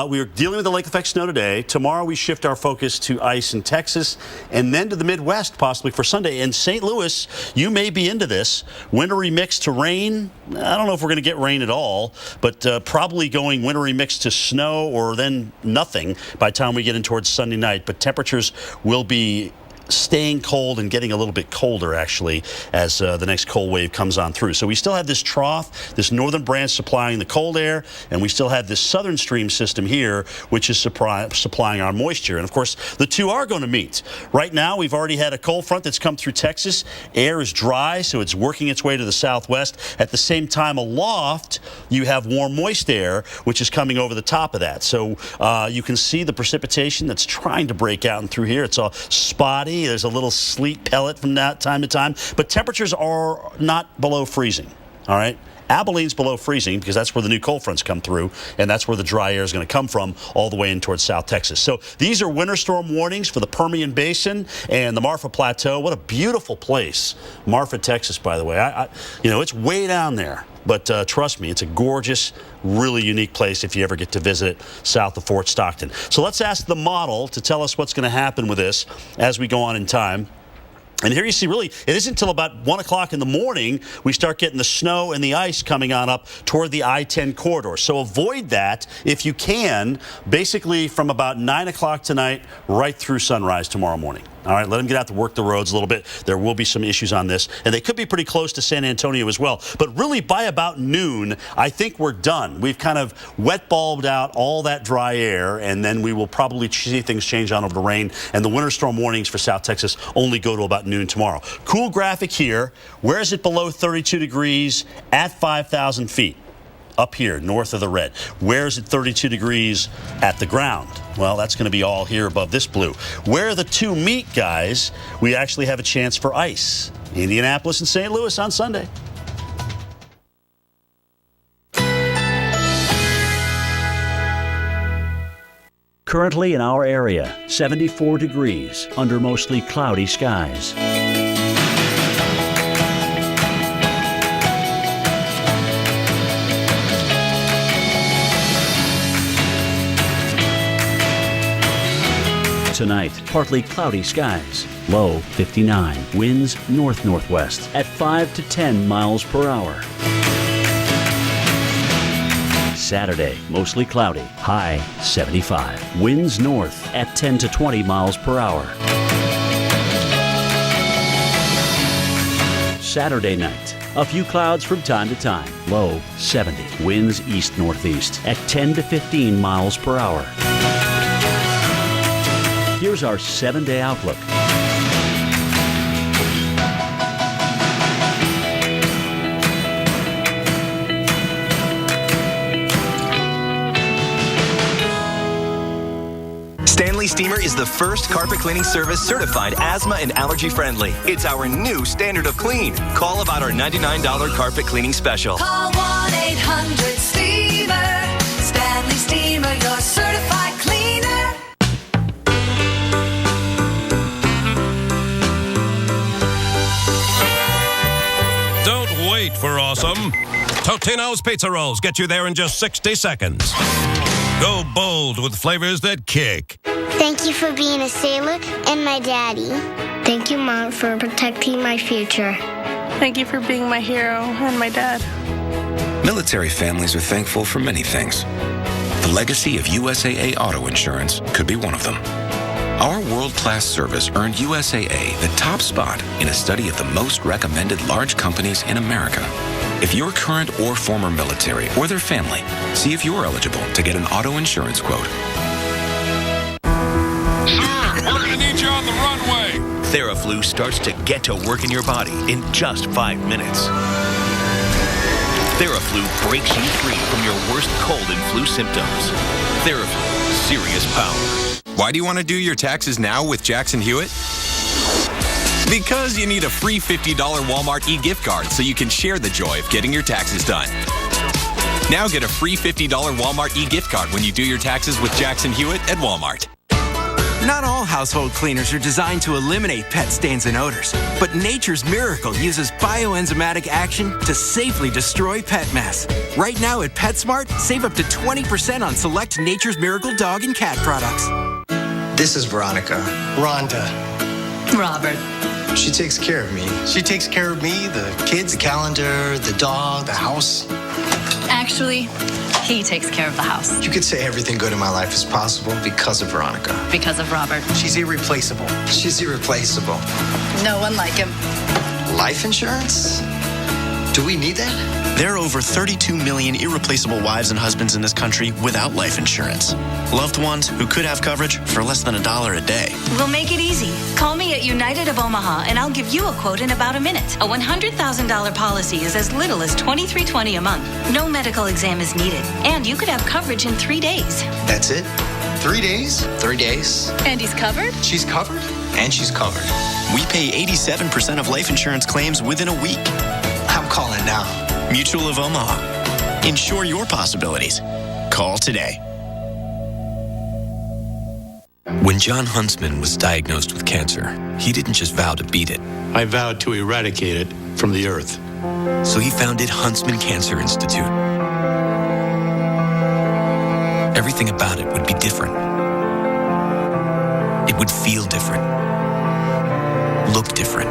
we are dealing with the lake effect snow today. Tomorrow we shift our focus to ice in Texas and then to the Midwest possibly for Sunday. And St. Louis, you may be into this. Wintry mix to rain. I don't know if we're going to get rain at all, but probably going wintry mix to snow or then nothing by the time we get in towards Sunday night. But temperatures will be staying cold and getting a little bit colder, actually, as the next cold wave comes on through. So we still have this trough, this northern branch supplying the cold air, and we still have this southern stream system here, which is supplying our moisture. And, of course, the two are going to meet. Right now, we've already had a cold front that's come through Texas. Air is dry, so it's working its way to the southwest. At the same time, aloft, you have warm, moist air, which is coming over the top of that. So you can see the precipitation that's trying to break out and through here. It's all spotty. There's a little sleet pellet from that time to time, but temperatures are not below freezing, all right? Abilene's below freezing because that's where the new cold fronts come through, and that's where the dry air is going to come from all the way in towards South Texas. So these are winter storm warnings for the Permian Basin and the Marfa Plateau. What a beautiful place. Marfa, Texas, by the way. You know, it's way down there. But trust me, it's a gorgeous, really unique place if you ever get to visit it south of Fort Stockton. So let's ask the model to tell us what's going to happen with this as we go on in time. And here you see, really, it isn't until about 1 o'clock in the morning we start getting the snow and the ice coming on up toward the I-10 corridor. So avoid that if you can, basically from about 9 o'clock tonight right through sunrise tomorrow morning. All right, let them get out to work the roads a little bit. There will be some issues on this, and they could be pretty close to San Antonio as well. But really, by about noon, I think we're done. We've kind of wet bulbed out all that dry air, and then we will probably see things change on over the rain. And the winter storm warnings for South Texas only go to about noon tomorrow. Cool graphic here. Where is it below 32 degrees at 5,000 feet? Up here, north of the red. Where is it 32 degrees at the ground? Well, that's going to be all here above this blue. Where the two meet, guys, we actually have a chance for ice. Indianapolis and St. Louis on Sunday. Currently in our area, 74 degrees under mostly cloudy skies. Tonight, partly cloudy skies. Low 59. Winds north-northwest at 5 to 10 miles per hour. Saturday, mostly cloudy. High 75. Winds north at 10 to 20 miles per hour. Saturday night, a few clouds from time to time. Low 70. Winds east-northeast at 10 to 15 miles per hour. Here's our 7-day outlook. Stanley Steamer is the first carpet cleaning service certified asthma and allergy friendly. It's our new standard of clean. Call about our $99 carpet cleaning special. Call 1-800-STEAMER. Stanley Steamer, your certified cleaner. Don't wait for awesome. Totino's Pizza Rolls get you there in just 60 seconds. Go bold with flavors that kick. Thank you for being a sailor and my daddy. Thank you, Mom, for protecting my future. Thank you for being my hero and my dad. Military families are thankful for many things. The legacy of USAA Auto Insurance could be one of them. Our world-class service earned USAA the top spot in a study of the most recommended large companies in America. If you're current or former military or their family, see if you're eligible to get an auto insurance quote. Sir, we're going to need you on the runway. TheraFlu starts to get to work in your body in just 5 minutes. TheraFlu breaks you free from your worst cold and flu symptoms. TheraFlu, serious power. Why do you want to do your taxes now with Jackson Hewitt? Because you need a free $50 Walmart e-gift card so you can share the joy of getting your taxes done. Now get a free $50 Walmart e-gift card when you do your taxes with Jackson Hewitt at Walmart. Not all household cleaners are designed to eliminate pet stains and odors, but Nature's Miracle uses bioenzymatic action to safely destroy pet mess. Right now at PetSmart, save up to 20% on select Nature's Miracle dog and cat products. This is Veronica. Rhonda. Robert. She takes care of me. She takes care of me, the kids, the calendar, the dog, the house. Actually, he takes care of the house. You could say everything good in my life is possible because of Veronica. Because of Robert. She's irreplaceable. She's irreplaceable. No one like him. Life insurance? Do we need that? There are over 32 million irreplaceable wives and husbands in this country without life insurance. Loved ones who could have coverage for less than $1 a day. We'll make it easy. Call me at United of Omaha and I'll give you a quote in about a minute. A $100,000 policy is as little as $23.20 a month. No medical exam is needed. And you could have coverage in 3 days. That's it? 3 days? 3 days. And he's covered? She's covered? And she's covered. We pay 87% of life insurance claims within a week. I'm calling now. Mutual of Omaha. Insure your possibilities. Call today. When John Huntsman was diagnosed with cancer, he didn't just vow to beat it. I vowed to eradicate it from the earth. So he founded Huntsman Cancer Institute. Everything about it would be different. It would feel different. Look different.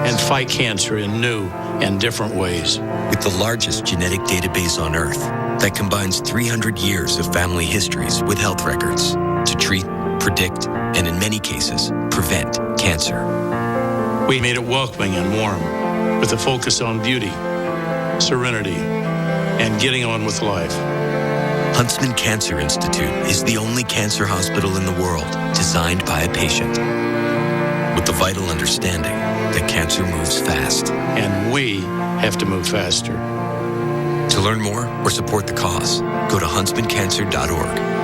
And fight cancer in new and different ways. With the largest genetic database on Earth that combines 300 years of family histories with health records to treat, predict, and in many cases, prevent cancer. We made it welcoming and warm with a focus on beauty, serenity, and getting on with life. Huntsman Cancer Institute is the only cancer hospital in the world designed by a patient with the vital understanding that cancer moves fast. And we have to move faster. To learn more or support the cause, go to huntsmancancer.org.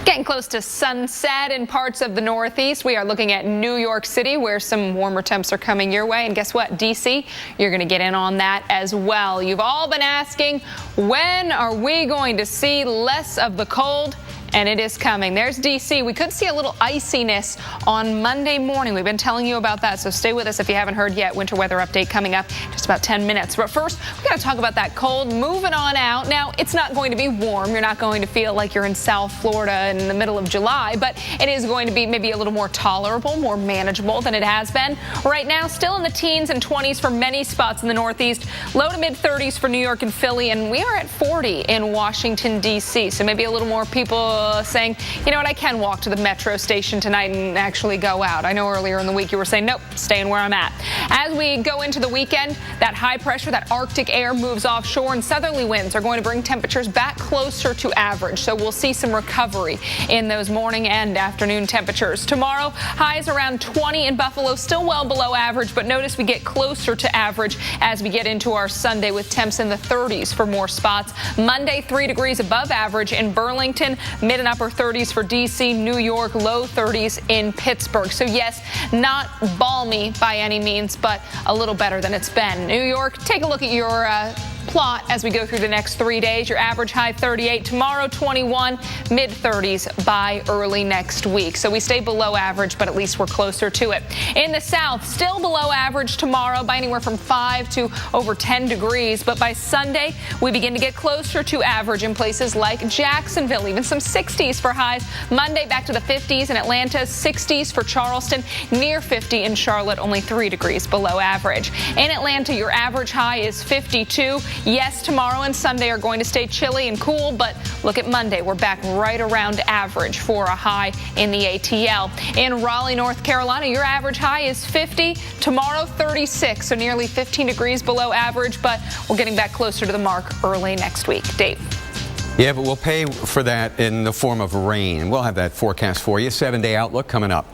Getting close to sunset in parts of the Northeast. We are looking at New York City, where some warmer temps are coming your way. And guess what, DC, you're going to get in on that as well. You've all been asking, when are we going to see less of the cold? And it is coming. There's DC. We could see a little iciness on Monday morning. We've been telling you about that, so stay with us if you haven't heard yet. Winter weather update coming up in just about 10 minutes. But first, we got to talk about that cold moving on out. Now, it's not going to be warm. You're not going to feel like you're in South Florida in the middle of July, but it is going to be maybe a little more tolerable, more manageable than it has been. Right now, still in the teens and 20s for many spots in the Northeast. Low to mid 30s for New York and Philly, and we are at 40 in Washington, D.C. So maybe a little more people saying, you know what, I can walk to the metro station tonight and actually go out. I know earlier in the week you were saying, nope, staying where I'm at. As we go into the weekend, that high pressure, that Arctic air moves offshore, and southerly winds are going to bring temperatures back closer to average. So we'll see some recovery in those morning and afternoon temperatures. Tomorrow, highs around 20 in Buffalo, still well below average, but notice we get closer to average as we get into our Sunday with temps in the 30s for more spots. Monday, 3 degrees above average in Burlington, mid and upper 30s for D.C., New York, low 30s in Pittsburgh. So yes, not balmy by any means, but a little better than it's been. New York, take a look at your plot as we go through the next 3 days. Your average high 38 tomorrow, 21, mid 30s by early next week. So we stay below average, but at least we're closer to it. In the south, still below average tomorrow by anywhere from 5 to over 10 degrees. But by Sunday, we begin to get closer to average in places like Jacksonville, even some 60s for highs. Monday back to the 50s in Atlanta, 60s for Charleston, near 50 in Charlotte, only 3 degrees below average. In Atlanta, your average high is 52. Yes, tomorrow and Sunday are going to stay chilly and cool, but look at Monday. We're back right around average for a high in the ATL. In Raleigh, North Carolina, your average high is 50. Tomorrow, 36, so nearly 15 degrees below average, but we're getting back closer to the mark early next week. Dave. Yeah, but we'll pay for that in the form of rain. We'll have that forecast for you. 7-day outlook coming up.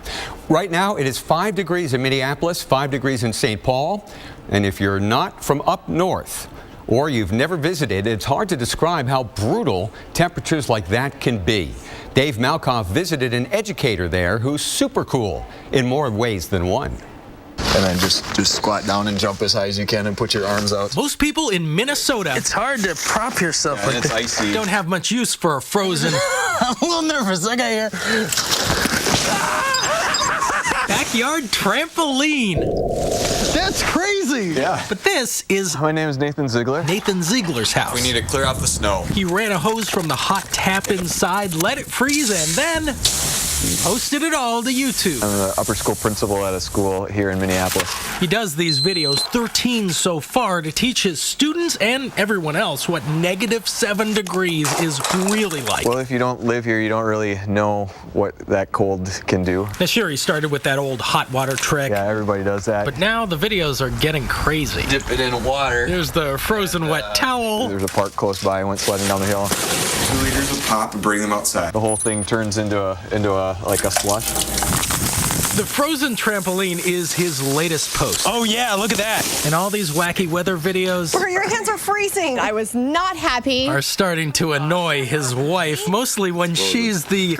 Right now, it is 5 degrees in Minneapolis, 5 degrees in St. Paul. And if you're not from up north, or you've never visited, it's hard to describe how brutal temperatures like that can be. Dave Malkoff visited an educator there who's super cool in more ways than one. And then just squat down and jump as high as you can and put your arms out. Most people in Minnesota, it's hard to prop yourself like it's icy. Don't have much use for a frozen. I'm a little nervous. I got here. Backyard trampoline. That's crazy. Yeah. But this is... My name is Nathan Ziegler. Nathan Ziegler's house. We need to clear off the snow. He ran a hose from the hot tap inside, let it freeze, and then... posted it all to YouTube. I'm the upper school principal at a school here in Minneapolis. He does these videos, 13 so far, to teach his students and everyone else what -7 degrees is really like. Well, if you don't live here, you don't really know what that cold can do. Now, sure, he started with that old hot water trick. Yeah, everybody does that. But now the videos are getting crazy. Dip it in water. There's the frozen wet towel. There's a park close by. I went sledding down the hill. 2 liters of pop and bring them outside. The whole thing turns into like a slush. The frozen trampoline is his latest post. Oh yeah, look at that. And all these wacky weather videos Your hands are freezing. I was not happy. are starting to annoy his wife, mostly when she's the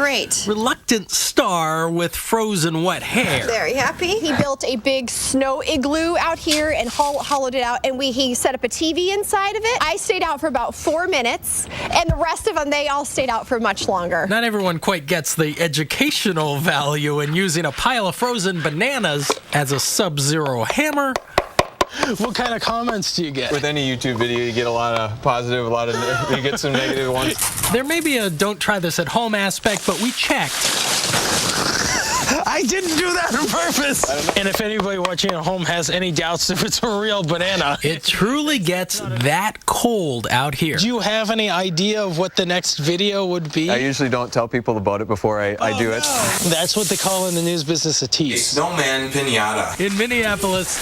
reluctant star with frozen wet hair. Very happy. He built a big snow igloo out here and hollowed it out, and he set up a TV inside of it. I stayed out for about 4 minutes, and the rest of them, they all stayed out for much longer. Not everyone quite gets the educational value in using a pile of frozen bananas as a sub-zero hammer. What kind of comments do you get? With any YouTube video, you get a lot of positive, you get some negative ones. There may be a don't try this at home aspect, but we checked. I didn't do that on purpose. And if anybody watching at home has any doubts if it's a real banana, it truly gets that cold out here. Do you have any idea of what the next video would be? I usually don't tell people about it before I do it. That's what they call in the news business a tease. Snowman pinata. In Minneapolis,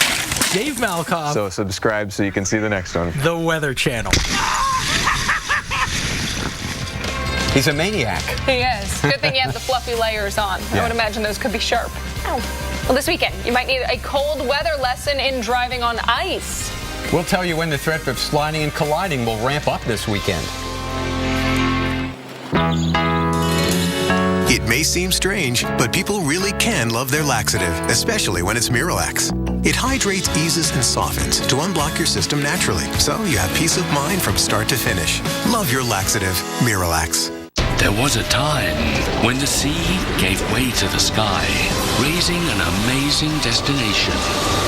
Dave Malkoff. So subscribe so you can see the next one. The Weather Channel. He's a maniac. He is. Good thing you have the fluffy layers on. I would imagine those could be sharp. Ow. Well, this weekend, you might need a cold weather lesson in driving on ice. We'll tell you when the threat of sliding and colliding will ramp up this weekend. It may seem strange, but people really can love their laxative, especially when it's Miralax. It hydrates, eases, and softens to unblock your system naturally, so you have peace of mind from start to finish. Love your laxative, Miralax. There was a time when the sea gave way to the sky, raising an amazing destination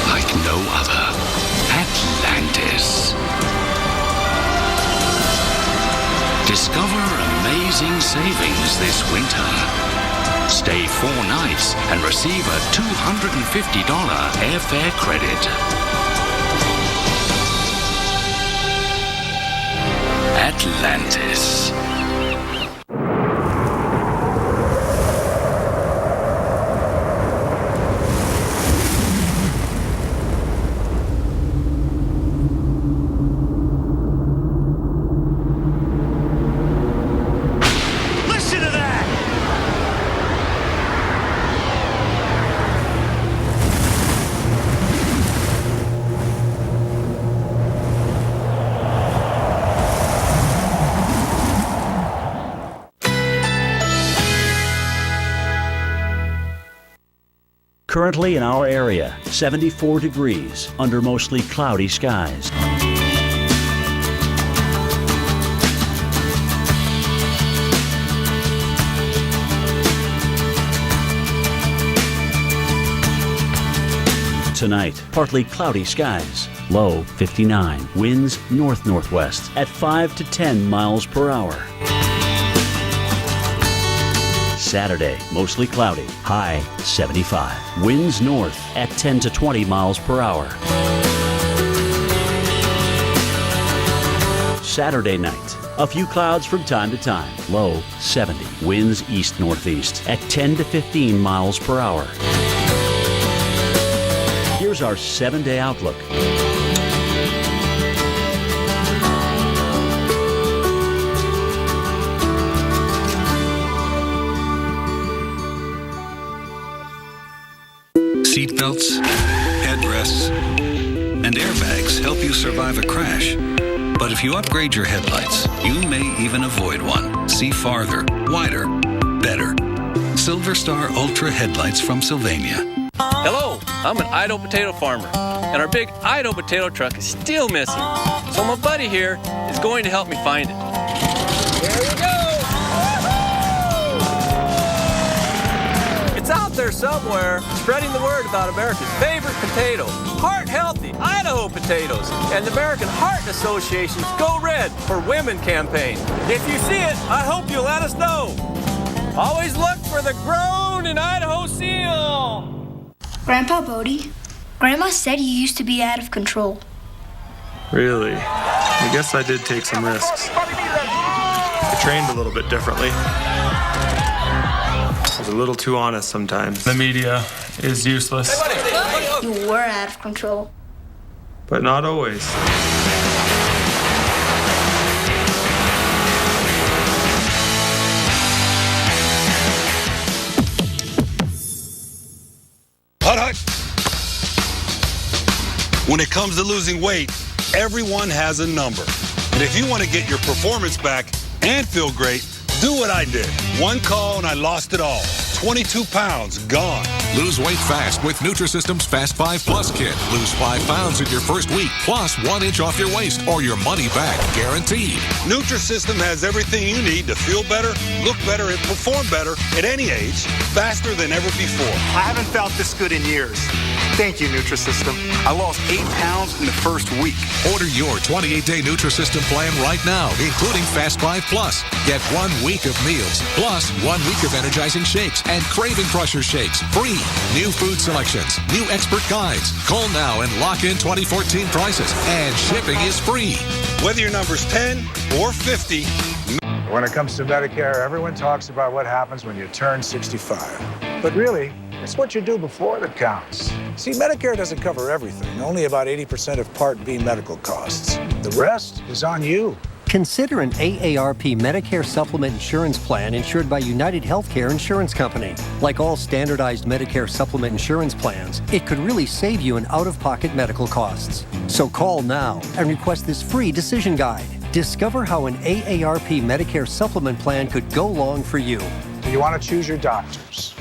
like no other. Atlantis. Discover amazing savings this winter. Stay 4 nights and receive a $250 airfare credit. Atlantis. Currently in our area, 74 degrees under mostly cloudy skies. Tonight, partly cloudy skies, low 59, winds north-northwest at 5 to 10 miles per hour. Saturday, mostly cloudy, high 75. Winds north at 10 to 20 miles per hour. Saturday night, a few clouds from time to time, low 70. Winds east-northeast at 10 to 15 miles per hour. Here's our 7-day outlook. Seatbelts, headrests, and airbags help you survive a crash. But if you upgrade your headlights, you may even avoid one. See farther, wider, better. Silver Star Ultra headlights from Sylvania. Hello, I'm an Idaho potato farmer, and our big Idaho potato truck is still missing. So my buddy here is going to help me find it. Here we go! It's out there somewhere, spreading the word about America's favorite potato, heart-healthy Idaho potatoes, and the American Heart Association's Go Red for Women campaign. If you see it, I hope you'll let us know. Always look for the grown in Idaho seal. Grandpa Bodie, Grandma said you used to be out of control. Really? I guess I did take some risks. I trained a little bit differently. I was a little too honest sometimes. The media is useless. You were out of control. But not always. Hut. When it comes to losing weight, everyone has a number. And if you want to get your performance back and feel great, do what I did. One call and I lost it all. 22 pounds gone. Lose weight fast with Nutrisystem's Fast 5 Plus kit. Lose 5 pounds in your first week, plus 1 inch off your waist or your money back, guaranteed. Nutrisystem has everything you need to feel better, look better, and perform better at any age, faster than ever before. I haven't felt this good in years. Thank you, Nutrisystem. I lost 8 pounds in the first week. Order your 28-day Nutrisystem plan right now, including Fast 5 Plus. Get 1 week of meals, plus 1 week of energizing shakes and Craving Crusher shakes, free. New food selections, new expert guides. Call now and lock in 2014 prices, and shipping is free. Whether your number's 10 or 50. When it comes to Medicare, everyone talks about what happens when you turn 65. But really, it's what you do before that counts. See, Medicare doesn't cover everything, only about 80% of Part B medical costs. The rest is on you. Consider an AARP Medicare Supplement Insurance Plan insured by United Healthcare Insurance Company. Like all standardized Medicare Supplement insurance plans, it could really save you in out-of-pocket medical costs. So call now and request this free decision guide. Discover how an AARP Medicare Supplement plan could go long for you. You want to choose your doctors.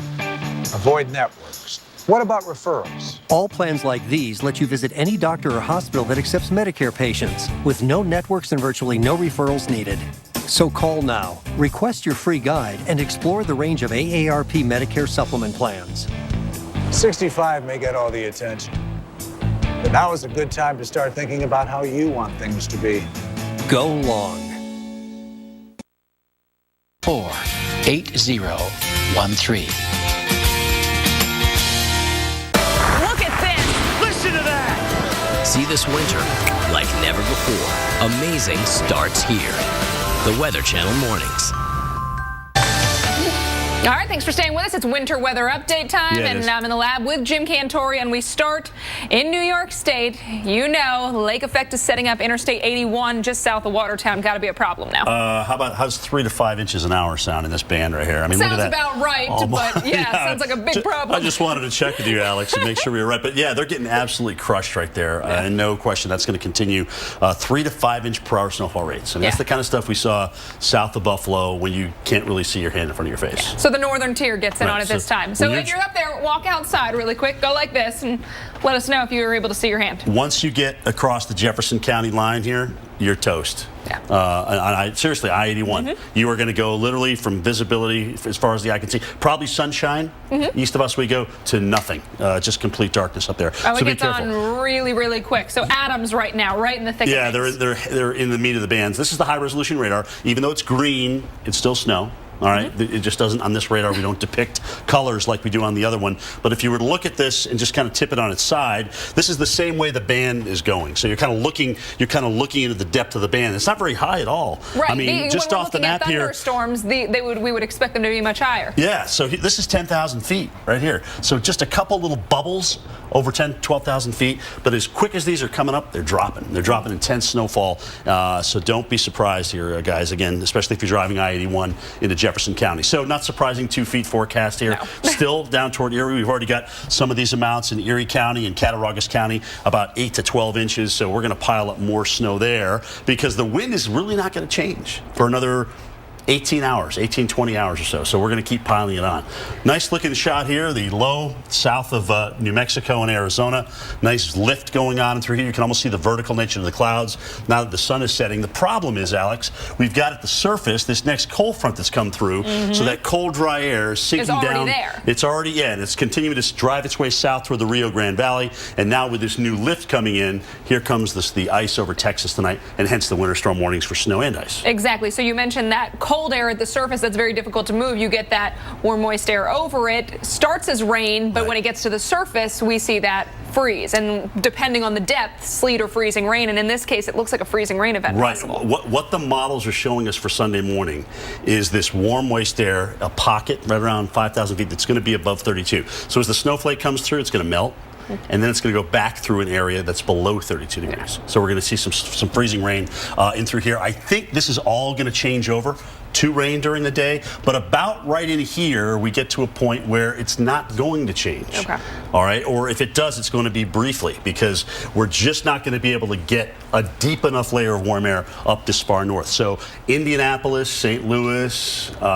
Avoid networks. What about referrals? All plans like these let you visit any doctor or hospital that accepts Medicare patients, with no networks and virtually no referrals needed. So call now, request your free guide, and explore the range of AARP Medicare supplement plans. 65 may get all the attention, but now is a good time to start thinking about how you want things to be. Go long. 48013. See this winter like never before. Amazing starts here. The Weather Channel Mornings. All right, thanks for staying with us. It's winter weather update time, and I'm in the lab with Jim Cantori, and we start in New York State. You know, lake effect is setting up Interstate 81 just south of Watertown. Got to be a problem now. How's 3 to 5 inches an hour sound in this band right here? I mean, sounds look at that. about right, but yeah, sounds like a big problem. I just wanted to check with you, Alex, and make sure we were right. But yeah, they're getting absolutely crushed right there, and no question that's going to continue. 3 to 5 inch per hour snowfall rates. I mean, that's the kind of stuff we saw south of Buffalo when you can't really see your hand in front of your face. So the northern tier gets in on it this time. So if you're up there, walk outside really quick, go like this, and let us know if you were able to see your hand. Once you get across the Jefferson County line here, you're toast. Yeah. Seriously, I-81. You are going to go literally from visibility as far as the eye can see. Probably sunshine. East of us we go to nothing. Just complete darkness up there. Oh, so it gets on really, really quick. So Adams right now, right in the thick of things. They're in the meat of the bands. This is the high-resolution radar. Even though it's green, it's still snow. All right, it just doesn't, on this radar, we don't depict colors like we do on the other one. But if you were to look at this and just kind of tip it on its side, this is the same way the band is going. So you're kind of looking into the depth of the band. It's not very high at all. Right. I mean, just off the map here. Thunderstorms, we would expect them to be much higher. Yeah. So this is 10,000 feet right here. So just a couple little bubbles over 10, 12,000 feet. But as quick as these are coming up, they're dropping. They're dropping intense snowfall. So don't be surprised here, guys. Again, especially if you're driving I-81 into Jefferson County. So not surprising, 2 feet forecast here. No. Still down toward Erie. We've already got some of these amounts in Erie County and Cattaraugus County, about 8 to 12 inches. So we're going to pile up more snow there because the wind is really not going to change for another 18 hours, 18, 20 hours or so. So we're going to keep piling it on. Nice looking shot here, the low south of New Mexico and Arizona. Nice lift going on through here. You can almost see the vertical nature of the clouds now that the sun is setting. The problem is, Alex, we've got at the surface this next cold front that's come through. So that cold, dry air is sinking down. It's already there. It's already, and it's continuing to drive its way south toward the Rio Grande Valley. And now with this new lift coming in, here comes the ice over Texas tonight, and hence the winter storm warnings for snow and ice. Exactly. So you mentioned that cold air at the surface that's very difficult to move. You get that warm, moist air over it. Starts as rain, but when it gets to the surface, we see that freeze. And depending on the depth, sleet or freezing rain. And in this case, it looks like a freezing rain event possible. What the models are showing us for Sunday morning is this warm, moist air, a pocket right around 5,000 feet that's going to be above 32. So as the snowflake comes through, it's going to melt. And then it's going to go back through an area that's below 32 degrees. So we're going to see some freezing rain in through here. I think this is all going to change over to rain during the day, but about right in here, we get to a point where it's not going to change. Okay. All right, or if it does, it's going to be briefly, because we're just not going to be able to get a deep enough layer of warm air up this far north. So Indianapolis, St. Louis,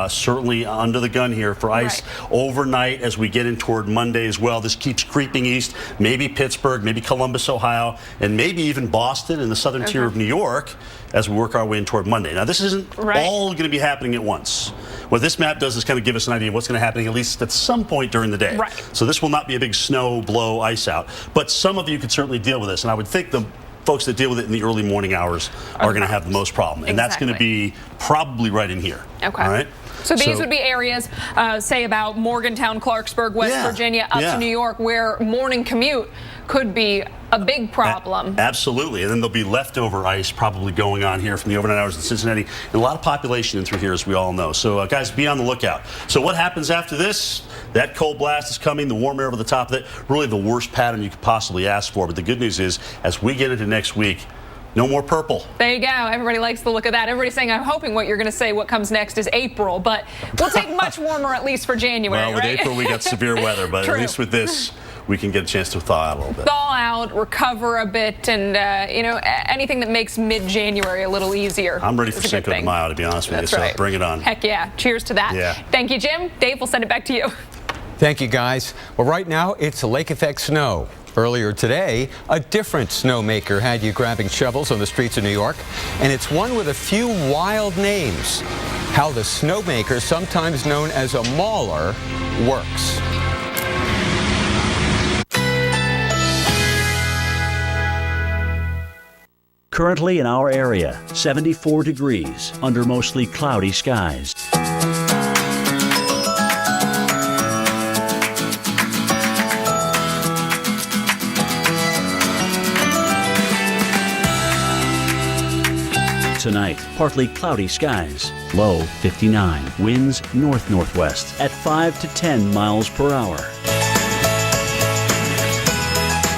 certainly under the gun here for ice overnight as we get in toward Monday as well. This keeps creeping east, maybe Pittsburgh, maybe Columbus, Ohio, and maybe even Boston and the southern tier of New York as we work our way in toward Monday. Now, this isn't all going to be happening at once. What this map does is kind of give us an idea of what's going to happen at least at some point during the day. So this will not be a big snow, blow, ice out. But some of you could certainly deal with this. And I would think the folks that deal with it in the early morning hours are going to have the most problem. And that's going to be probably right in here. Okay. All right? So these would be areas, say about Morgantown, Clarksburg, West Virginia, up to New York, where morning commute could be a big problem. Absolutely. And then there'll be leftover ice probably going on here from the overnight hours in Cincinnati. And a lot of population in through here, as we all know. So, guys, be on the lookout. So what happens after this? That cold blast is coming, the warm air over the top of it. Really the worst pattern you could possibly ask for. But the good news is, as we get into next week, no more purple. There you go. Everybody likes the look of that. Everybody's saying, I'm hoping what you're going to say, what comes next is April. But we'll take much warmer, at least for January, Well, with April, we got severe weather. But at least with this, we can get a chance to thaw out a little bit. Thaw out, recover a bit, and, you know, anything that makes mid-January a little easier. I'm ready for Cinco de Mayo, to be honest with you. So bring it on. Heck yeah. Cheers to that. Yeah. Thank you, Jim. Dave, we'll send it back to you. Thank you, guys. Well, right now, it's lake effect snow. Earlier today, a different snowmaker had you grabbing shovels on the streets of New York, and it's one with a few wild names. How the snowmaker, sometimes known as a mauler, works. Currently in our area, 74 degrees under mostly cloudy skies. Tonight, partly cloudy skies, low 59, winds north-northwest at 5 to 10 miles per hour.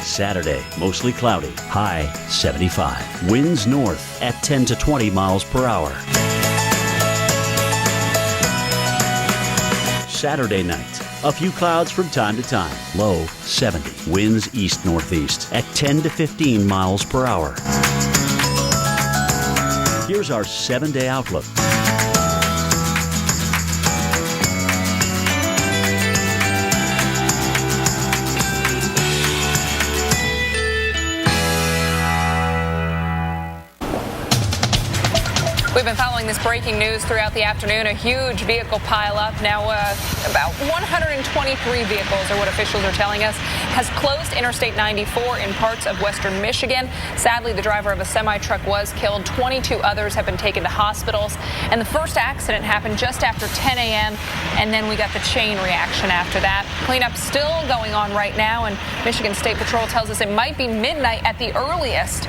Saturday, mostly cloudy, high 75, winds north at 10 to 20 miles per hour. Saturday night, a few clouds from time to time, low 70, winds east-northeast at 10 to 15 miles per hour. Here's our 7-day outlook. We've been following this breaking news throughout the afternoon. A huge vehicle pileup. Now, about 123 vehicles, or what officials are telling us, has closed Interstate 94 in parts of western Michigan. Sadly, the driver of a semi-truck was killed. 22 others have been taken to hospitals. And the first accident happened just after 10 a.m., and then we got the chain reaction after that. Cleanup still going on right now, and Michigan State Patrol tells us it might be midnight at the earliest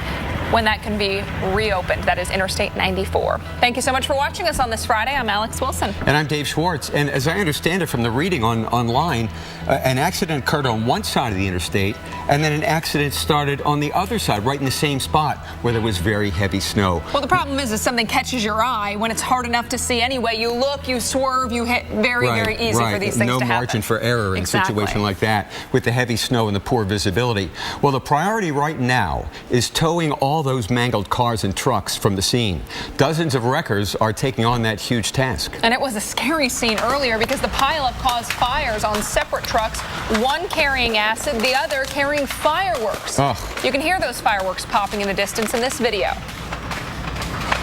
when that can be reopened. That is Interstate 94. Thank you so much for watching us on this Friday. I'm Alex Wilson. And I'm Dave Schwartz. And as I understand it from the reading online, an accident occurred on one side of the interstate, and then an accident started on the other side, right in the same spot where there was very heavy snow. Well, the problem is something catches your eye when it's hard enough to see anyway. You look, you swerve, you hit. Very easy for these things to happen. No margin for error in a situation like that with the heavy snow and the poor visibility. Well, the priority right now is towing all those mangled cars and trucks from the scene. Dozens of wreckers are taking on that huge task. And it was a scary scene earlier because the pileup caused fires on separate trucks, one carrying acid, the other carrying fireworks. You can hear those fireworks popping in the distance in this video.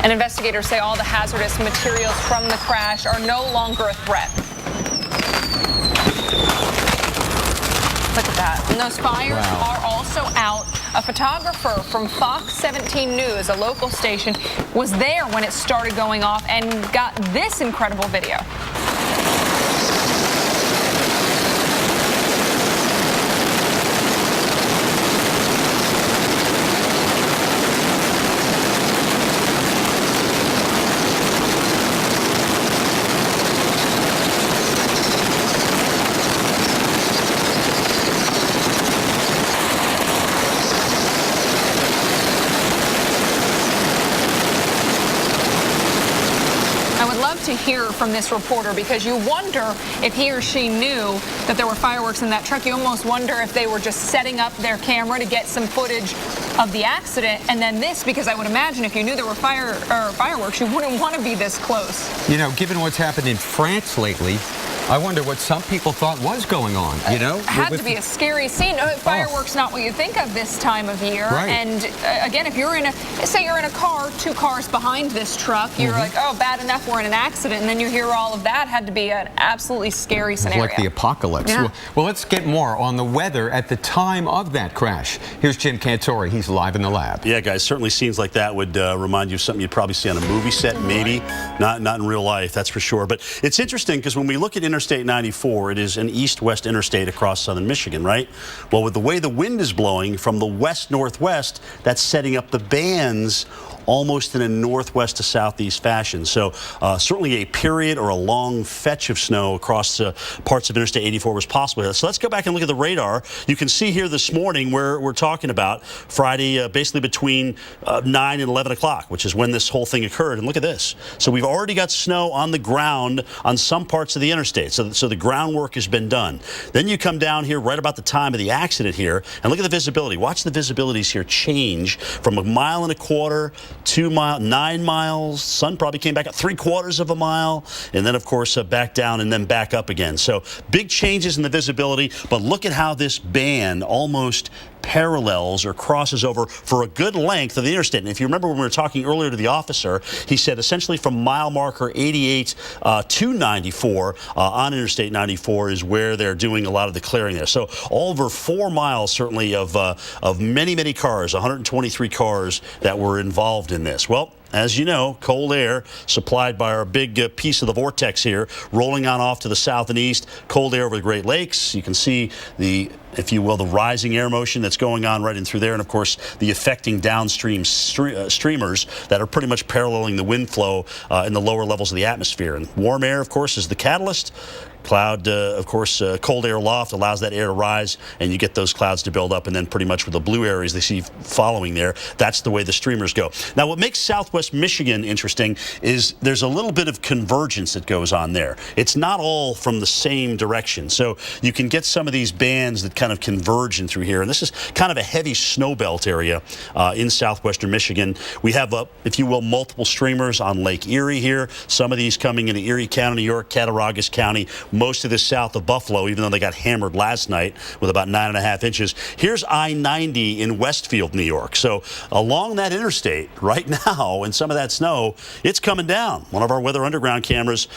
And investigators say all the hazardous materials from the crash are no longer a threat. Look at that. And those fires are also out. A photographer from Fox 17 News, a local station, was there when it started going off and got this incredible video. To hear from this reporter, because you wonder if he or she knew that there were fireworks in that truck. You almost wonder if they were just setting up their camera to get some footage of the accident, and then this, because I would imagine if you knew there were fireworks, you wouldn't want to be this close. You know, given what's happened in France lately, I wonder what some people thought was going on, you know? It had to be a scary scene. Fireworks not what you think of this time of year. Right. And again, if you're in say you're in a car, 2 cars behind this truck, you're like, oh, bad enough we're in an accident, and then you hear all of that. Had to be an absolutely scary scenario. Like the apocalypse. Yeah. Well, let's get more on the weather at the time of that crash. Here's Jim Cantore. He's live in the lab. Yeah, guys, certainly scenes like that would remind you of something you'd probably see on a movie set, maybe. Not in real life, that's for sure. But it's interesting because when we look at Interstate 94, it is an east-west interstate across southern Michigan, right? Well, with the way the wind is blowing from the west-northwest, that's setting up the bands almost in a northwest to southeast fashion. So certainly a period or a long fetch of snow across parts of Interstate 84 was possible. So let's go back and look at the radar. You can see here this morning where we're talking about Friday, basically between 9 and 11 o'clock, which is when this whole thing occurred. And look at this. So we've already got snow on the ground on some parts of the interstate. So the groundwork has been done. Then you come down here right about the time of the accident here, and look at the visibility. Watch the visibilities here change from 1.25 miles, 2 miles, 9 miles. Sun probably came back at 3/4 of a mile, and then of course back down and then back up again. So big changes in the visibility, but look at how this band almost parallels or crosses over for a good length of the interstate. And if you remember when we were talking earlier to the officer, he said essentially from mile marker 88 to 94 on Interstate 94 is where they're doing a lot of the clearing there. So over 4 miles certainly of many, many cars, 123 cars that were involved in this. Well, as you know, cold air supplied by our big piece of the vortex here, rolling on off to the south and east, cold air over the Great Lakes. You can see the, if you will, the rising air motion that's going on right in through there, and of course the affecting downstream streamers that are pretty much paralleling the wind flow in the lower levels of the atmosphere. And warm air, of course, is the catalyst. Cloud, of course, cold air loft allows that air to rise, and you get those clouds to build up, and then pretty much with the blue areas they see following there, that's the way the streamers go. Now, what makes southwest Michigan interesting is there's a little bit of convergence that goes on there. It's not all from the same direction, so you can get some of these bands that kind of converge in through here, and this is kind of a heavy snow belt area in southwestern Michigan. We have, if you will, multiple streamers on Lake Erie here, some of these coming into Erie County, New York, Cattaraugus County, most of this south of Buffalo, even though they got hammered last night with about 9.5 inches. Here's I-90 in Westfield, New York. So along that interstate right now, and some of that snow, it's coming down. One of our Weather Underground cameras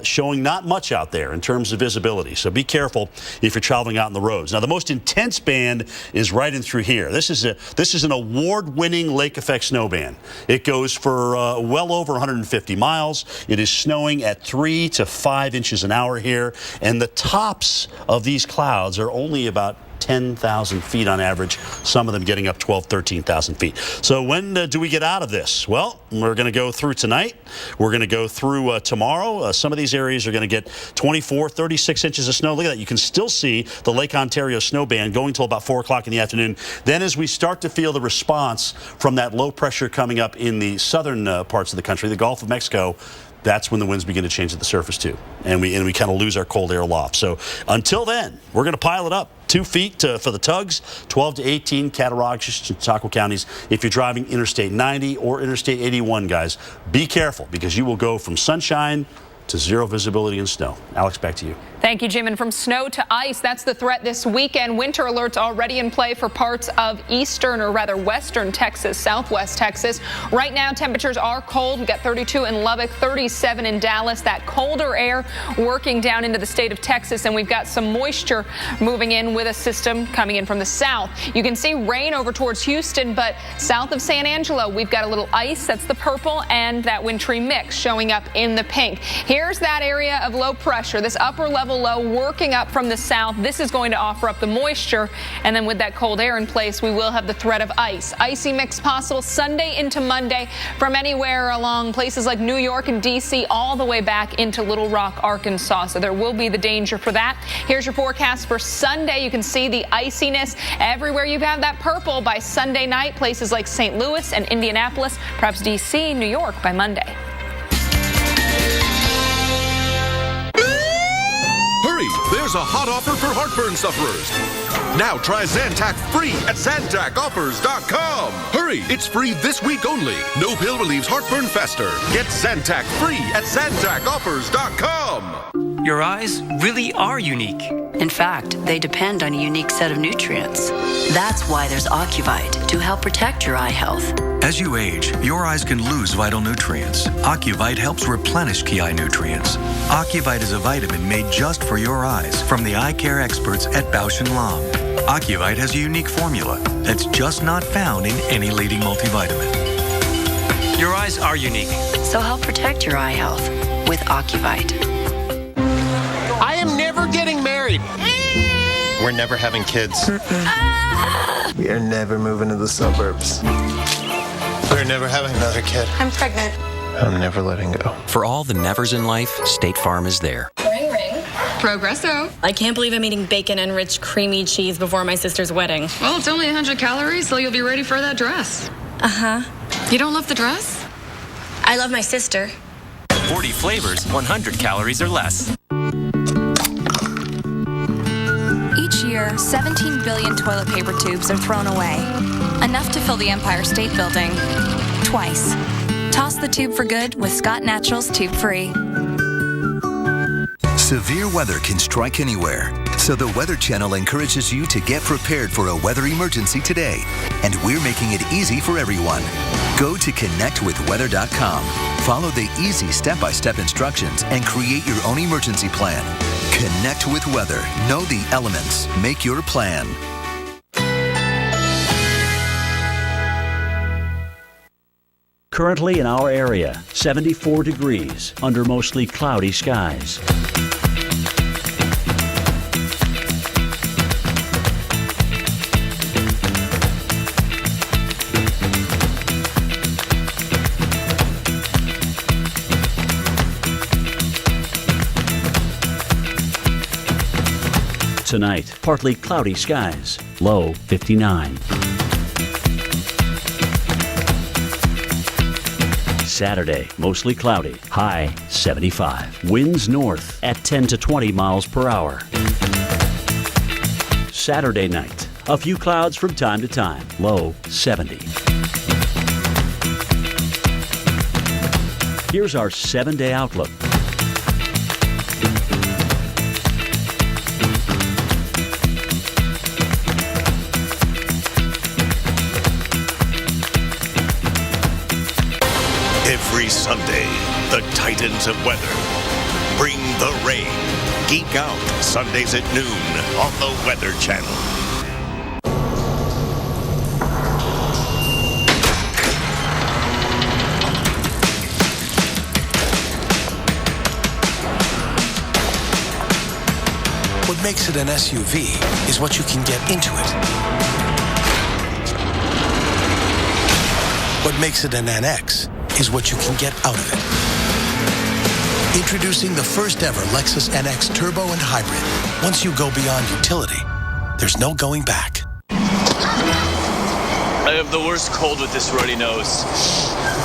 showing not much out there in terms of visibility. So be careful if you're traveling out on the roads. Now, the most intense band is right in through here. This is an award-winning lake effect snow band. It goes for well over 150 miles. It is snowing at 3 to 5 inches an hour here. And the tops of these clouds are only about 10,000 feet on average, some of them getting up 12,000, 13,000 feet. So when do we get out of this? Well, we're going to go through tonight. We're going to go through tomorrow. Some of these areas are going to get 24, 36 inches of snow. Look at that. You can still see the Lake Ontario snow band going till about 4 o'clock in the afternoon. Then as we start to feel the response from that low pressure coming up in the southern parts of the country, the Gulf of Mexico, that's when the winds begin to change at the surface too, and we kind of lose our cold air loft. So until then, we're going to pile it up. 2 feet for the tugs, 12 to 18 Cattaraugus, Chautauqua counties. If you're driving Interstate 90 or Interstate 81, guys, be careful because you will go from sunshine to zero visibility and snow. Alex, back to you. Thank you, Jim. And from snow to ice, that's the threat this weekend. Winter alerts already in play for parts of eastern, or rather western Texas, southwest Texas. Right now, temperatures are cold. We've got 32 in Lubbock, 37 in Dallas. That colder air working down into the state of Texas, and we've got some moisture moving in with a system coming in from the south. You can see rain over towards Houston, but south of San Angelo, we've got a little ice. That's the purple, and that wintry mix showing up in the pink. Here's that area of low pressure, this upper level low working up from the south. This is going to offer up the moisture, and then with that cold air in place, we will have the threat of ice. Icy mix possible Sunday into Monday from anywhere along places like New York and D.C. all the way back into Little Rock, Arkansas. So there will be the danger for that. Here's your forecast for Sunday. You can see the iciness everywhere. You have that purple by Sunday night. Places like St. Louis and Indianapolis, perhaps D.C., New York by Monday. Hurry! There's a hot offer for heartburn sufferers. Now try Zantac free at ZantacOffers.com. Hurry! It's free this week only. No pill relieves heartburn faster. Get Zantac free at ZantacOffers.com. Your eyes really are unique. In fact, they depend on a unique set of nutrients. That's why there's Ocuvite to help protect your eye health. As you age, your eyes can lose vital nutrients. Ocuvite helps replenish key eye nutrients. Ocuvite is a vitamin made just for your eyes from the eye care experts at Bausch & Lomb. Ocuvite has a unique formula that's just not found in any leading multivitamin. Your eyes are unique. So help protect your eye health with Ocuvite. I am never getting married. We're never having kids. We are never moving to the suburbs. We're never having another kid. I'm pregnant. I'm never letting go. For all the nevers in life, State Farm is there. Ring, ring. Progresso. I can't believe I'm eating bacon-enriched creamy cheese before my sister's wedding. Well, it's only 100 calories, so you'll be ready for that dress. Uh-huh. You don't love the dress? I love my sister. 40 flavors, 100 calories or less. Each year, 17 billion toilet paper tubes are thrown away. Enough to fill the Empire State Building. Twice. Toss the tube for good with Scott Naturals Tube Free. Severe weather can strike anywhere, so the Weather Channel encourages you to get prepared for a weather emergency today. And we're making it easy for everyone. Go to connectwithweather.com. Follow the easy step-by-step instructions and create your own emergency plan. Connect with weather. Know the elements. Make your plan. Currently in our area, 74 degrees under mostly cloudy skies. Tonight, partly cloudy skies, low 59. Saturday, mostly cloudy, high 75. Winds north at 10 to 20 miles per hour. Saturday night, a few clouds from time to time, low 70. Here's our 7-day outlook. Every Sunday, the Titans of Weather bring the rain. Geek Out, Sundays at noon on the Weather Channel. What makes it an SUV is what you can get into it. What makes it an NX is what you can get out of it. Introducing the first ever Lexus NX Turbo and Hybrid. Once you go beyond utility, there's no going back. I have the worst cold with this runny nose.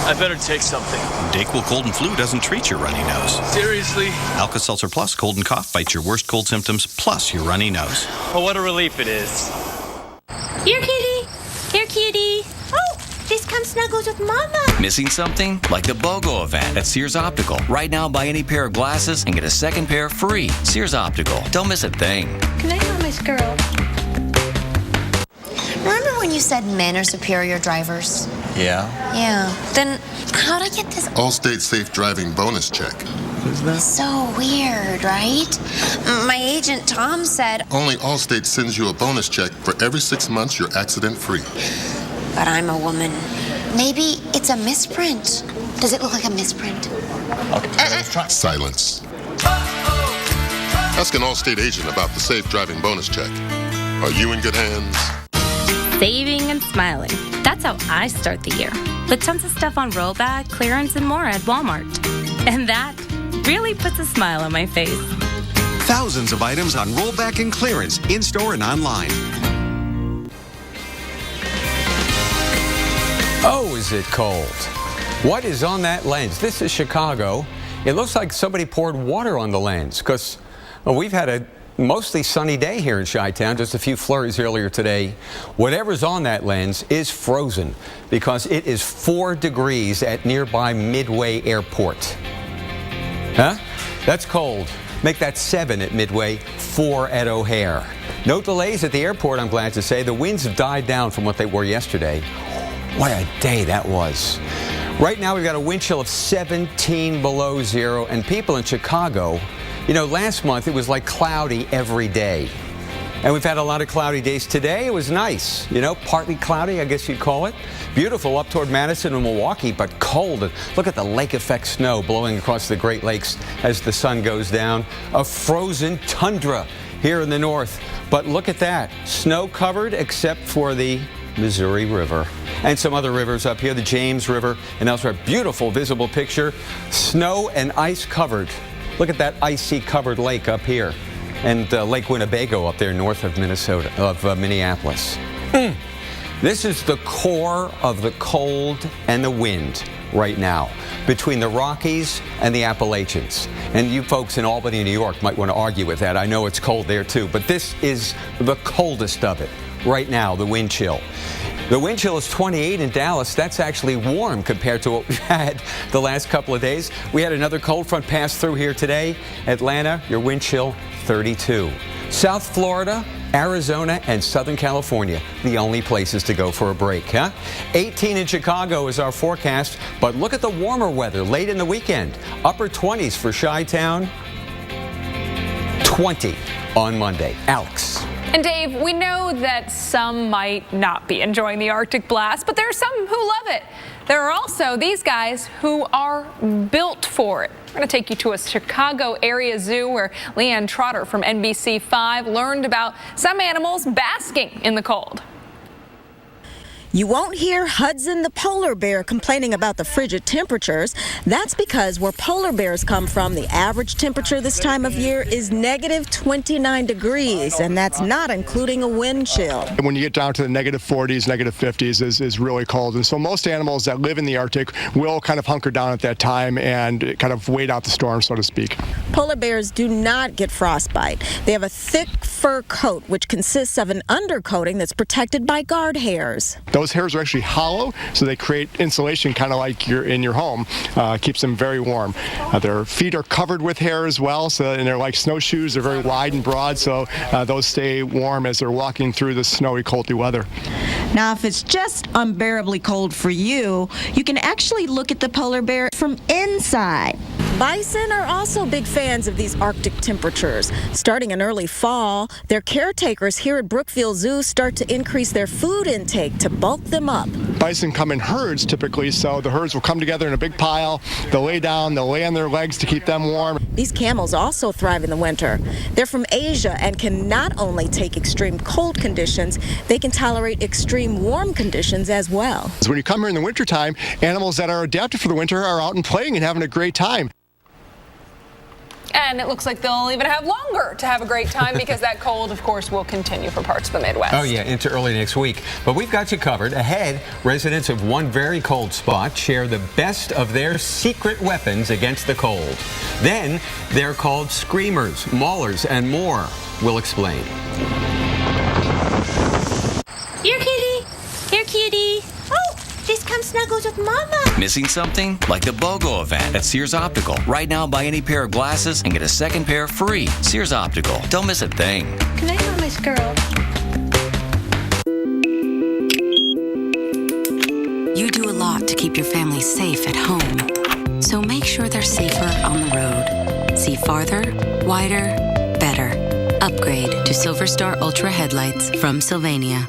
I better take something. Dayquil Cold and Flu doesn't treat your runny nose. Seriously? Alka-Seltzer Plus Cold and Cough fights your worst cold symptoms plus your runny nose. Oh, what a relief it is. Here, kitty. Here, kitty. Oh, this comes snuggles with Mama. Missing something? Like the BOGO event at Sears Optical. Right now, buy any pair of glasses and get a second pair free. Sears Optical. Don't miss a thing. Can I have my squirrel? Remember when you said men are superior drivers? Yeah. Yeah. Then how'd I get this? Allstate Safe Driving Bonus Check. Who's that? So weird, right? My agent Tom said. Only Allstate sends you a bonus check for every 6 months you're accident-free. But I'm a woman. Maybe it's a misprint. Does it look like a misprint? Okay, let's try. Silence. Ask an Allstate agent about the Safe Driving Bonus Check. Are you in good hands? Saving and smiling. That's how I start the year. With tons of stuff on rollback, clearance, and more at Walmart. And that really puts a smile on my face. Thousands of items on rollback and clearance, in-store and online. Oh, is it cold? What is on that lens? This is Chicago. It looks like somebody poured water on the lens because we've had a mostly sunny day here in Chi-Town, just a few flurries earlier today. Whatever's on that lens is frozen because it is 4 degrees at nearby Midway Airport. Huh? That's cold. Make that 7 at Midway, 4 at O'Hare. No delays at the airport, I'm glad to say. The winds have died down from what they were yesterday. What a day that was. Right now we've got a wind chill of 17 below zero, and people in Chicago, you know, last month it was like cloudy every day. And we've had a lot of cloudy days. Today it was nice, you know, partly cloudy, I guess you'd call it. Beautiful up toward Madison and Milwaukee, but cold. And look at the lake effect snow blowing across the Great Lakes as the sun goes down. A frozen tundra here in the north. But look at that, snow covered except for the Missouri River and some other rivers up here, the James River and elsewhere. Beautiful visible picture, snow and ice covered. Look at that icy covered lake up here, and Lake Winnebago up there north of Minneapolis. This is the core of the cold and the wind right now between the Rockies and the Appalachians. And you folks in Albany, New York might want to argue with that. I know it's cold there too, but this is the coldest of it right now, the wind chill. The wind chill is 28 in Dallas. That's actually warm compared to what we've had the last couple of days. We had another cold front pass through here today. Atlanta, your wind chill 32. South Florida, Arizona, and Southern California, the only places to go for a break, huh? 18 in Chicago is our forecast, but look at the warmer weather late in the weekend. Upper 20s for Chi-Town, 20 on Monday. Alex. And Dave, we know that some might not be enjoying the Arctic blast, but there are some who love it. There are also these guys who are built for it. We're going to take you to a Chicago area zoo where Leanne Trotter from NBC5 learned about some animals basking in the cold. You won't hear Hudson the polar bear complaining about the frigid temperatures. That's because where polar bears come from, the average temperature this time of year is negative 29 degrees, and that's not including a wind chill. When you get down to the negative 40s, negative 50s is really cold. And so most animals that live in the Arctic will kind of hunker down at that time and kind of wait out the storm, so to speak. Polar bears do not get frostbite. They have a thick fur coat, which consists of an undercoating that's protected by guard hairs. Those hairs are actually hollow, so they create insulation kind of like you're in your home. Keeps them very warm. Their feet are covered with hair as well, and they're like snowshoes. They're very wide and broad, so those stay warm as they're walking through the snowy, coldy weather. Now, if it's just unbearably cold for you, you can actually look at the polar bear from inside. Bison are also big fans of these Arctic temperatures. Starting in early fall, their caretakers here at Brookfield Zoo start to increase their food intake to bulk them up. Bison come in herds typically, so the herds will come together in a big pile. They'll lay down, they'll lay on their legs to keep them warm. These camels also thrive in the winter. They're from Asia and can not only take extreme cold conditions, they can tolerate extreme warm conditions as well. So when you come here in the wintertime, animals that are adapted for the winter are out and playing and having a great time. And it looks like they'll even have longer to have a great time because that cold, of course, will continue for parts of the Midwest. Oh, yeah, into early next week. But we've got you covered. Ahead, residents of one very cold spot share the best of their secret weapons against the cold. Then, they're called screamers, maulers, and more. We'll explain. Here, kitty. Here, kitty. Oh, just come snuggles with Mama. Missing something? Like the BOGO event at Sears Optical. Right now, buy any pair of glasses and get a second pair free. Sears Optical. Don't miss a thing. Good night, Mama's girl. You do a lot to keep your family safe at home. So make sure they're safer on the road. See farther, wider, better. Upgrade to Silver Star Ultra headlights from Sylvania.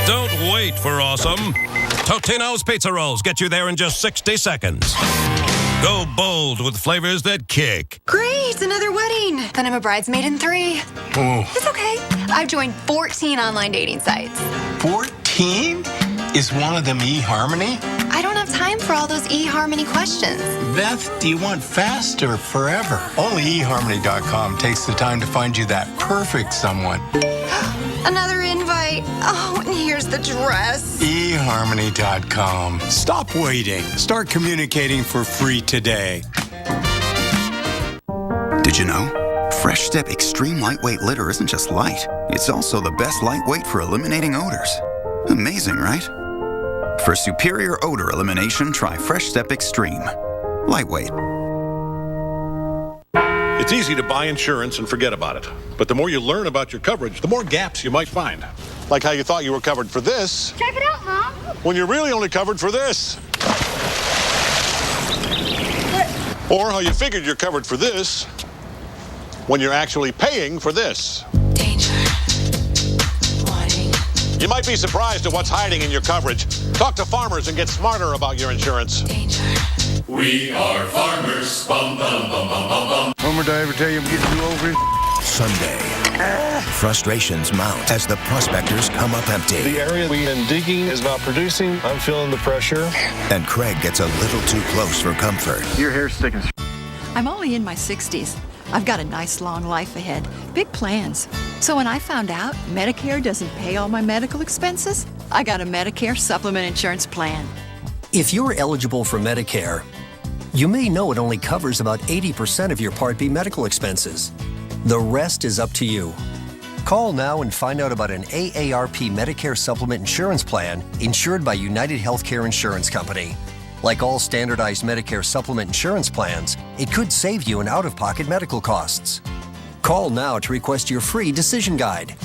Don't wait for awesome. Totino's Pizza Rolls get you there in just 60 seconds. Go bold with flavors that kick. Great, another wedding. Then I'm a bridesmaid in 3. Oh. It's okay. I've joined 14 online dating sites. 14? Is one of them eHarmony? I don't have time for all those eHarmony questions. Beth, do you want fast or forever? Only eHarmony.com takes the time to find you that perfect someone. Another invite. Oh, and here's the dress. eHarmony.com. Stop waiting. Start communicating for free today. Did you know? Fresh Step Extreme Lightweight Litter isn't just light. It's also the best lightweight for eliminating odors. Amazing, right? For superior odor elimination, try Fresh Step Extreme. Lightweight. It's easy to buy insurance and forget about it. But the more you learn about your coverage, the more gaps you might find. Like how you thought you were covered for this. Check it out, Mom. When you're really only covered for this. Or how you figured you're covered for this when you're actually paying for this. Danger. Warning. You might be surprised at what's hiding in your coverage. Talk to farmers and get smarter about your insurance. Danger. We are farmers. Bum, bum, bum, bum, bum, bum. Homer, did I ever tell you I'm getting you over it? Sunday. Frustrations mount as the prospectors come up empty. The area we've been digging is not producing. I'm feeling the pressure. And Craig gets a little too close for comfort. Your hair's sticking. I'm only in my 60s. I've got a nice long life ahead. Big plans. So when I found out Medicare doesn't pay all my medical expenses, I got a Medicare supplement insurance plan. If you're eligible for Medicare, you may know it only covers about 80% of your Part B medical expenses. The rest is up to you. Call now and find out about an AARP Medicare supplement insurance plan insured by United Healthcare Insurance Company. Like all standardized Medicare supplement insurance plans, it could save you in out-of-pocket medical costs. Call now to request your free decision guide.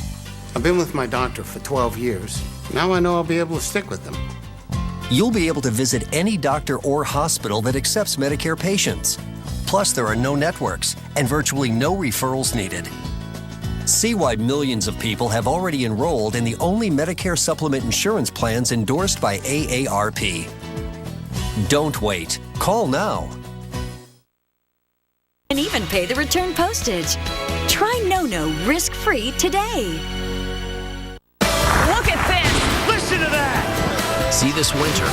I've been with my doctor for 12 years. Now I know I'll be able to stick with them. You'll be able to visit any doctor or hospital that accepts Medicare patients. Plus, there are no networks and virtually no referrals needed. See why millions of people have already enrolled in the only Medicare supplement insurance plans endorsed by AARP. Don't wait. Call now. And even pay the return postage. Try NoNo risk-free today. Look at this. Listen to that. See this winter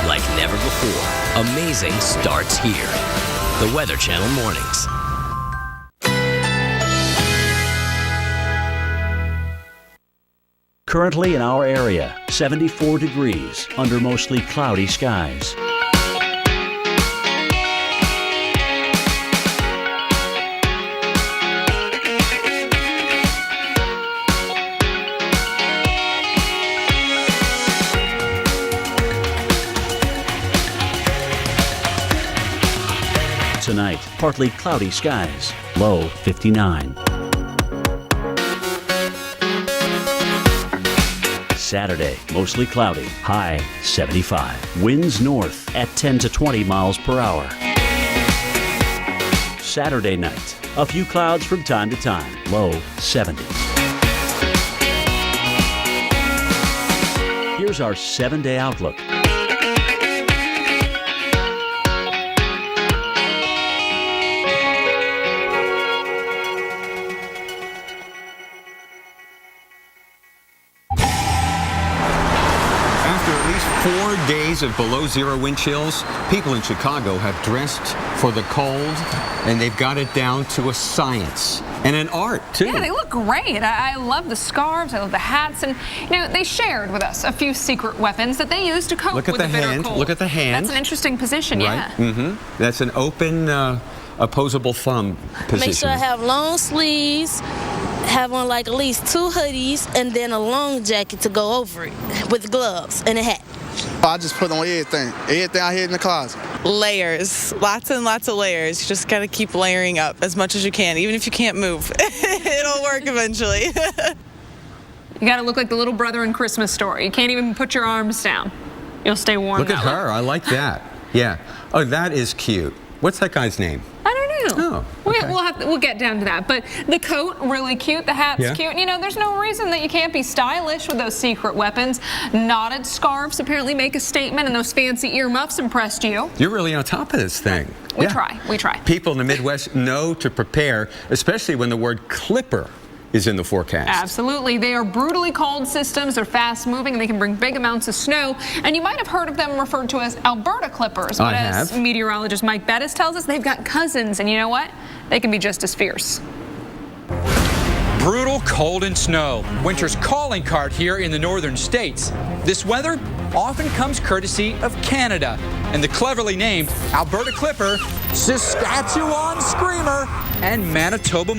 like never before. Amazing starts here. The Weather Channel Mornings. Currently in our area, 74 degrees under mostly cloudy skies. Tonight, partly cloudy skies, low 59. Saturday, mostly cloudy, high 75. Winds north at 10 to 20 miles per hour. Saturday night, a few clouds from time to time, low 70. Here's our 7-day outlook. After at least 4 days of below zero wind chills, people in Chicago have dressed for the cold, and they've got it down to a science and an art, too. Yeah, they look great. I love the scarves, I love the hats, and, they shared with us a few secret weapons that they use to cope with the bitter cold. Look at the hand. That's an interesting position, right? yeah. Mm-hmm. That's an open, opposable thumb position. Make sure I have long sleeves have on like at least 2 hoodies and then a long jacket to go over it with gloves and a hat. I just put on everything I had in the closet. Layers, lots and lots of layers. You just got to keep layering up as much as you can, even if you can't move. It'll work eventually. You got to look like the little brother in Christmas Story. You can't even put your arms down. You'll stay warm. Look at her. I like that. Yeah. Oh, that is cute. What's that guy's name? I don't know. Oh, okay. We'll get down to that. But the coat, really cute. The hat's Yeah. cute. You know, there's no reason that you can't be stylish with those secret weapons. Knotted scarves apparently make a statement, and those fancy earmuffs impressed you. You're really on top of this thing. We try. People in the Midwest know to prepare, especially when the word clipper is in the forecast. Absolutely. They are brutally cold systems. They're fast moving and they can bring big amounts of snow. And you might have heard of them referred to as Alberta clippers. But as meteorologist Mike Bettis tells us, they've got cousins. And you know what? They can be just as fierce. Brutal cold and snow. Winter's calling card here in the northern states. This weather often comes courtesy of Canada and the cleverly named Alberta Clipper, Saskatchewan Screamer, and Manitoba